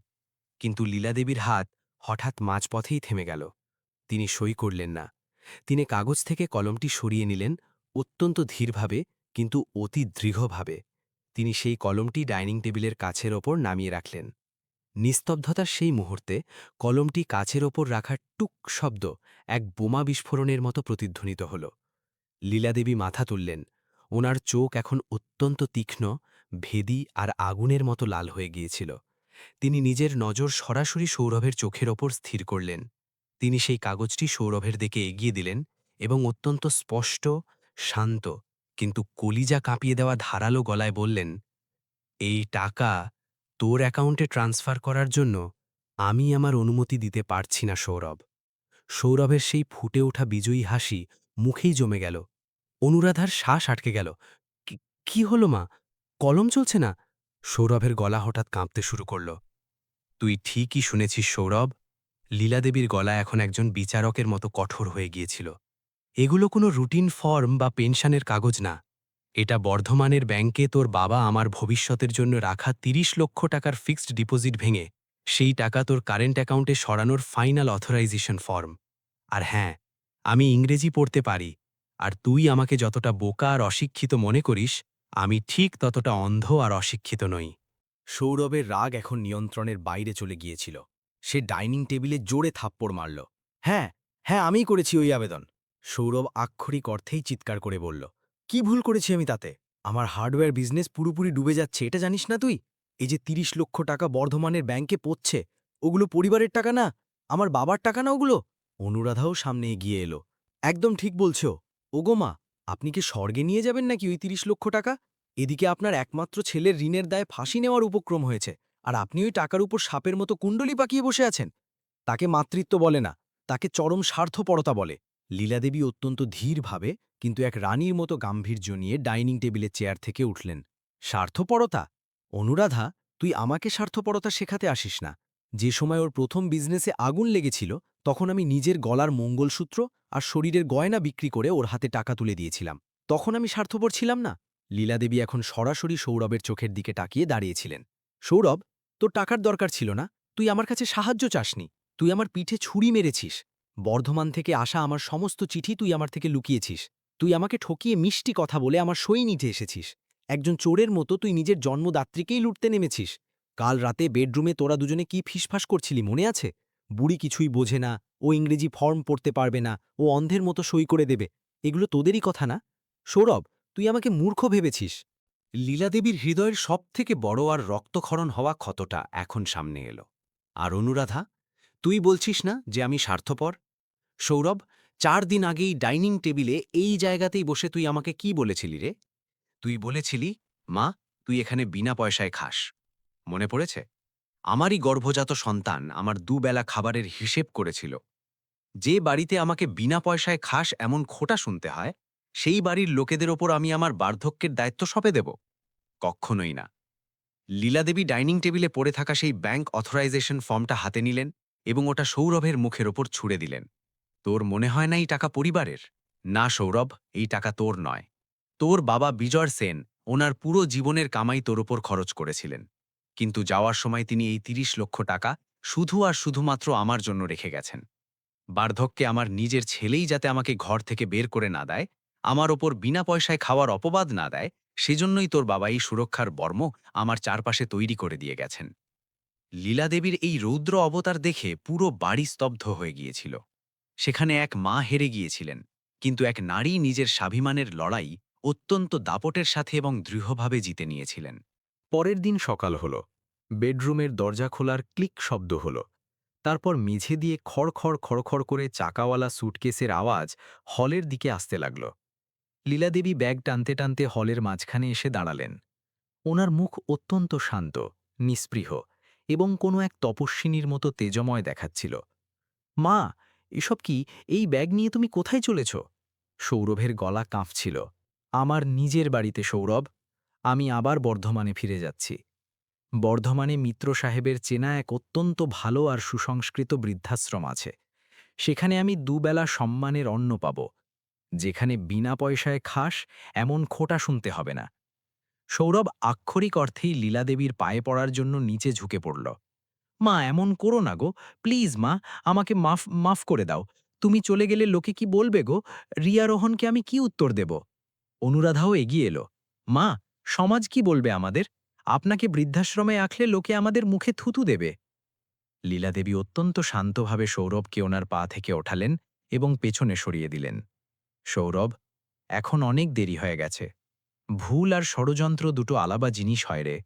কিন্তু লীলাদেবীর হাত হঠাৎ মাঝপথেই থেমে গেল। তিনি সই করলেন না। তিনি কাগজ থেকে কলমটি সরিয়ে নিলেন, অত্যন্ত ধীরভাবে কিন্তু অতি দৃঢ়ভাবে। তিনি সেই কলমটি ডাইনিং টেবিলের কাছের ওপর নামিয়ে রাখলেন। নিস্তব্ধতার সেই মুহূর্তে কলমটি কাছের ওপর রাখার টুক শব্দ এক বোমা বিস্ফোরণের মতো প্রতিধ্বনিত হল। লীলাদেবী মাথা তুললেন। ওনার চোখ এখন অত্যন্ত তীক্ষ্ণ, ভেদী আর আগুনের মতো লাল হয়ে গিয়েছিল। তিনি নিজের নজর সরাসরি সৌরভের চোখের ওপর স্থির করলেন। তিনি সেই কাগজটি সৌরভের দিকে এগিয়ে দিলেন এবং অত্যন্ত স্পষ্ট, শান্ত কিন্তু কলিজা কাঁপিয়ে দেওয়া ধারালো গলায় বললেন, এই টাকা তোর অ্যাকাউন্টে ট্রান্সফার করার জন্য আমি আমার অনুমতি দিতে পারছি না সৌরভ। সৌরভের সেই ফুটে ওঠা বিজয়ী হাসি মুখেই জমে গেল। অনুরাধার শ্বাস আটকে গেল। কি হলো মা? কলম চলছে না? সৌরভের গলা হঠাৎ কাঁপতে শুরু করল। তুই ঠিকই শুনেছিস সৌরভ। লীলাদেবীর গলা এখন একজন বিচারকের মতো কঠোর হয়ে গিয়েছিল। এগুলো কোনো রুটিন ফর্ম বা পেনশনের কাগজ না। এটা বর্ধমানের ব্যাংকে তোর বাবা আমার ভবিষ্যতের জন্য রাখা ৩০ লক্ষ টাকার ফিক্সড ডিপোজিট ভেঙে সেই টাকা তোর কারেন্ট অ্যাকাউন্টে সরানোর ফাইনাল অথরাইজেশন ফর্ম। আর হ্যাঁ, আমি ইংরেজি পড়তে পারি, আর তুই আমাকে যতটা বোকা আর অশিক্ষিত মনে করিস, আমি ঠিক ততটা অন্ধ আর অশিক্ষিত নই। সৌরভের রাগ এখন নিয়ন্ত্রণের বাইরে চলে গিয়েছিল। সে ডাইনিং টেবিলে জোরে থাপ্পড় মারল। হ্যাঁ, হ্যাঁ, আমিই করেছি ওই আবেদন। সৌরভ আক্ষরিক অর্থেই চিৎকার করে বলল, কি ভুল করেছি আমি তাতে? আমার হার্ডওয়্যার বিজনেস পুরোপুরি ডুবে যাচ্ছে, এটা জানিস না তুই? এই যে ৩০ লক্ষ টাকা বর্ধমানের ব্যাংকে পড়ছে, ওগুলো পরিবারের টাকা না, আমার বাবার টাকা না ওগুলো। অনুরাধাও সামনে এগিয়ে এলো। একদম ঠিক বলছো। ওগো মা, আপনি কি স্বর্গে নিয়ে যাবেন নাকি ওই ৩০ লক্ষ টাকা? এদিকে আপনার একমাত্র ছেলের ঋণের দায়ে ফাঁসি নেওয়ার উপক্রম হয়েছে, আর আপনি ওই টাকার উপর সাপের মতো কুণ্ডলি পাকিয়ে বসে আছেন। তাকে মাতৃত্ব বলে না, তাকে চরম স্বার্থপরতা বলে। লীলাদেবী অত্যন্ত ধীরভাবে কিন্তু এক রানীর মতো গাম্ভীর্য নিয়ে ডাইনিং টেবিলের চেয়ার থেকে উঠলেন। স্বার্থপরতা? অনুরাধা, তুই আমাকে স্বার্থপরতা শেখাতে আসিস না। যে সময় ওর প্রথম বিজনেসে আগুন লেগেছিল, তখন আমি নিজের গলার মঙ্গলসূত্র আর শরীরের গয়না বিক্রি করে ওর হাতে টাকা তুলে দিয়েছিলাম। তখন আমি স্বার্থপর ছিলাম না? লীলাদেবী এখন সরাসরি সৌরভের চোখের দিকে তাকিয়ে দাঁড়িয়েছিলেন। সৌরভ, তোর টাকার দরকার ছিল না, তুই আমার কাছে সাহায্য চাসনি। তুই আমার পিঠে ছুরি মেরেছিস। বর্ধমান থেকে আসা আমার সমস্ত চিঠি তুই আমার থেকে লুকিয়েছিস। তুই আমাকে ঠকিয়ে মিষ্টি কথা বলে আমার সই নিতে এসেছিস। একজন চোরের মতো তুই নিজের জন্মদাত্রীকেই লুটতে নেমেছিস। কাল রাতে বেডরুমে তোরা দুজনে কি ফিসফাস করছিলি মনে আছে? বুড়ি কিছুই বোঝে না, ও ইংরেজি ফর্ম পড়তে পারবে না, ও অন্ধের মতো সই করে দেবে। এগুলো তোদেরই কথা না? সৌরভ, তুই আমাকে মূর্খ ভেবেছিস। লীলাদেবীর হৃদয়ের সবথেকে বড় আর রক্তক্ষরণ হওয়া ক্ষতটা এখন সামনে এলো। আর অনুরাধা, তুই বলছিস না যে আমি স্বার্থপর? সৌরভ, ৪ দিন আগেই ডাইনিং টেবিলে এই জায়গাতেই বসে তুই আমাকে কি বলেছিলি রে? তুই বলেছিলি, মা, তুই এখানে বিনা পয়সায় খাস। মনে পড়েছে? আমারই গর্ভজাত সন্তান আমার দুবেলা খাবারের হিসেব করেছিল। যে বাড়িতে আমাকে বিনা পয়সায় খাস এমন খোঁটা শুনতে হয়, সেই বাড়ির লোকেদের ওপর আমি আমার বার্ধক্যের দায়িত্ব সঁপে দেব? কক্ষণই না। লীলাদেবী ডাইনিং টেবিলে পড়ে থাকা সেই ব্যাংক অথরাইজেশন ফর্মটা হাতে নিলেন এবং ওটা সৌরভের মুখের ওপর ছুড়ে দিলেন। তোর মনে হয় না এই টাকা পরিবারের? না সৌরভ, এই টাকা তোর নয়। তোর বাবা বিজয় সেন ওনার পুরো জীবনের কামাই তোর ওপর খরচ করেছিলেন, কিন্তু যাওয়ার সময় তিনি এই ৩০ লক্ষ টাকা শুধু আর শুধুমাত্র আমার জন্য রেখে গেছেন। বার্ধক্যে আমার নিজের ছেলেই যাতে আমাকে ঘর থেকে বের করে না দেয়, আমার ওপর বিনা পয়সায় খাওয়ার অপবাদ না দেয়, সেজন্যই তোর বাবা এই সুরক্ষার বর্ম আমার চারপাশে তৈরি করে দিয়ে গেছেন। লীলাদেবীর এই রৌদ্র অবতার দেখে পুরো বাড়ি স্তব্ধ হয়ে গিয়েছিল। সেখানে এক মা হেরে গিয়েছিলেন, কিন্তু এক নারী নিজের স্বাভিমানের লড়াই অত্যন্ত দাপটের সাথে এবং দৃঢ়ভাবে জিতে নিয়েছিলেন। পরের দিন সকাল হল। বেডরুমের দরজা খোলার ক্লিক শব্দ হল। তারপর মেঝে দিয়ে খড়খড় খড়খড় করে চাকাওয়ালা সুটকেসের আওয়াজ হলের দিকে আসতে লাগল। লীলাদেবী ব্যাগ টানতে টানতে হলের মাঝখানে এসে দাঁড়ালেন। ওনার মুখ অত্যন্ত শান্ত, নিস্পৃহ এবং কোনো এক তপস্বিনীর মতো তেজময় দেখাচ্ছিল। মা, এসব কি? এই ব্যাগ নিয়ে তুমি কোথায় চলেছ? সৌরভের গলা কাঁপছিল। আমার নিজের বাড়িতে সৌরভ। আমি আবার বর্ধমানে ফিরে যাচ্ছি। বর্ধমানে মিত্র সাহেবের চেনা এক অত্যন্ত ভালো আর সুসংস্কৃত বৃদ্ধাশ্রম আছে। সেখানে আমি দুবেলা সম্মানের অন্ন পাব, যেখানে বিনা পয়সায় খাস এমন খোঁটা শুনতে হবে না। সৌরভ আক্ষরিক অর্থেই লীলাদেবীর পায়ে পড়ার জন্য নিচে ঝুঁকে পড়ল। মা, এমন করো না গো, প্লিজ মা, আমাকে মাফ মাফ করে দাও। তুমি চলে গেলে লোকে কি বলবে গো? রিয়ারোহণকে আমি কি উত্তর দেব? অনুরাধাও এগিয়ে এলো। মা, সমাজ কি বলবে আমাদের? আপনাকে বৃদ্ধাশ্রমে আঁকলে লোকে আমাদের মুখে থুতু দেবে। লীলাদেবী অত্যন্ত শান্তভাবে সৌরভকে ওনার পা থেকে ওঠালেন এবং পেছনে সরিয়ে দিলেন। সৌরভ, এখন অনেক দেরি হয়ে গেছে। ভুল আর ষড়যন্ত্র দুটো আলাদা জিনিস হয় রে।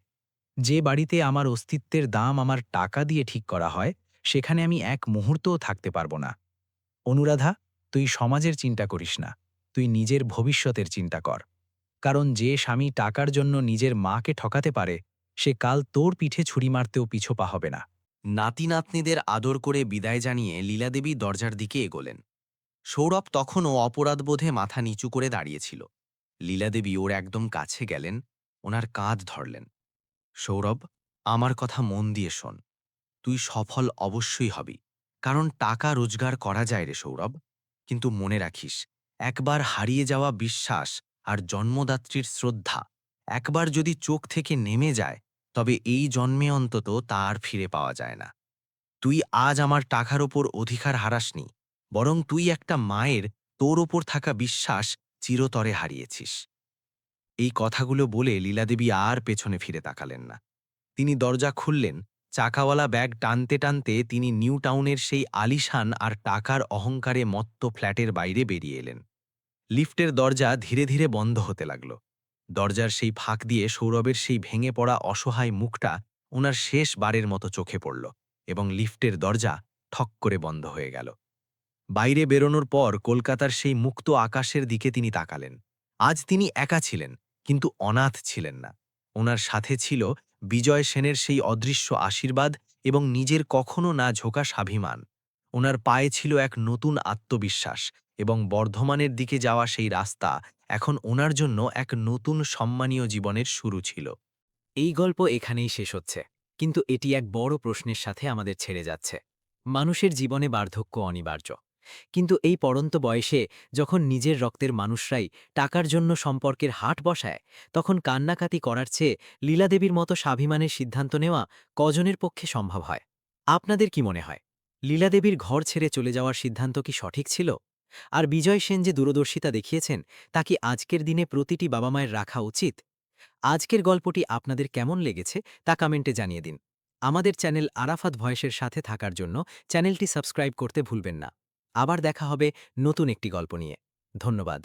যে বাড়িতে আমার অস্তিত্বের দাম আমার টাকা দিয়ে ঠিক করা হয়, সেখানে আমি এক মুহূর্তও থাকতে পারব না। অনুরাধা, তুই সমাজের চিন্তা করিস না, তুই নিজের ভবিষ্যতের চিন্তা কর। কারণ যে স্বামী টাকার জন্য নিজের মাকে ঠকাতে পারে, সে কাল তোর পিঠে ছুরি মারতেও পিছপা হবে না। নাতি নাতনিদের আদর করে বিদায় জানিয়ে লীলাদেবী দরজার দিকে এগোলেন। সৌরভ তখনও অপরাধবোধে মাথা নিচু করে দাঁড়িয়েছিল। লীলাদেবী ওর একদম কাছে গেলেন, ওনার কাঁধ ধরলেন। সৌরভ, আমার কথা মন দিয়ে শোন। তুই সফল অবশ্যই হবি, কারণ টাকা রোজগার করা যায় রে সৌরভ। কিন্তু মনে রাখিস, একবার হারিয়ে যাওয়া বিশ্বাস আর জন্মদাত্রীর শ্রদ্ধা একবার যদি চোখ থেকে নেমে যায়, তবে এই জন্মে অন্তত তা আর ফিরে পাওয়া যায় না। তুই আজ আমার টাকার ওপর অধিকার হারাসনি, বরং তুই একটা মায়ের তোর ওপর থাকা বিশ্বাস চিরতরে হারিয়েছিস। এই কথাগুলো বলে লীলাদেবী আর পেছনে ফিরে তাকালেন না। তিনি দরজা খুললেন। চাকাওয়ালা ব্যাগ টানতে টানতে তিনি নিউ টাউনের সেই আলিশান আর টাকার অহংকারে মত্ত ফ্ল্যাটের বাইরে বেরিয়ে এলেন। লিফটের দরজা ধীরে ধীরে বন্ধ হতে লাগল। দরজার সেই ফাঁক দিয়ে সৌরভের সেই ভেঙে পড়া অসহায় মুখটা ওনার শেষ বারের মতো চোখে পড়ল, এবং লিফটের দরজা ঠক করে বন্ধ হয়ে গেল। বাইরে বেরোনোর পর কলকাতার সেই মুক্ত আকাশের দিকে তিনি তাকালেন। আজ তিনি একা ছিলেন, কিন্তু অনাথ ছিলেন না। ওনার সাথে ছিল বিজয় সেনের সেই অদৃশ্য আশীর্বাদ এবং নিজের কখনো না ঝোঁকা স্বাভিমান। ওনার পায়ে ছিল এক নতুন আত্মবিশ্বাস, এবং বর্ধমানের দিকে যাওয়া সেই রাস্তা এখন ওনার জন্য এক নতুন সম্মানীয় জীবনের শুরু ছিল। এই গল্প এখানেই শেষ হচ্ছে, কিন্তু এটি এক বড় প্রশ্নের সাথে আমাদের ছেড়ে যাচ্ছে। মানুষের জীবনে বার্ধক্য অনিবার্য, কিন্তু এই পড়ন্ত বয়সে যখন নিজের রক্তের মানুষরাই টাকার জন্য সম্পর্কের হাট বসায়, তখন কান্নাকাটি করার চেয়ে লীলাদেবীর মতো স্বাভিমানের সিদ্ধান্ত নেওয়া কজনের পক্ষে সম্ভব হয়? আপনাদের কি মনে হয়, লীলাদেবীর ঘর ছেড়ে চলে যাওয়ার সিদ্ধান্ত কি সঠিক ছিল? আর বিজয় সেন যে দূরদর্শিতা দেখিয়েছেন, তা কি আজকের দিনে প্রতিটি বাবা মায়ের রাখা উচিত? আজকের গল্পটি আপনাদের কেমন লেগেছে তা কমেন্টে জানিয়ে দিন। আমাদের চ্যানেল আরাফাত ভয়েসের সাথে থাকার জন্য চ্যানেলটি সাবস্ক্রাইব করতে ভুলবেন না। আবার দেখা হবে নতুন একটি গল্প নিয়ে। ধন্যবাদ।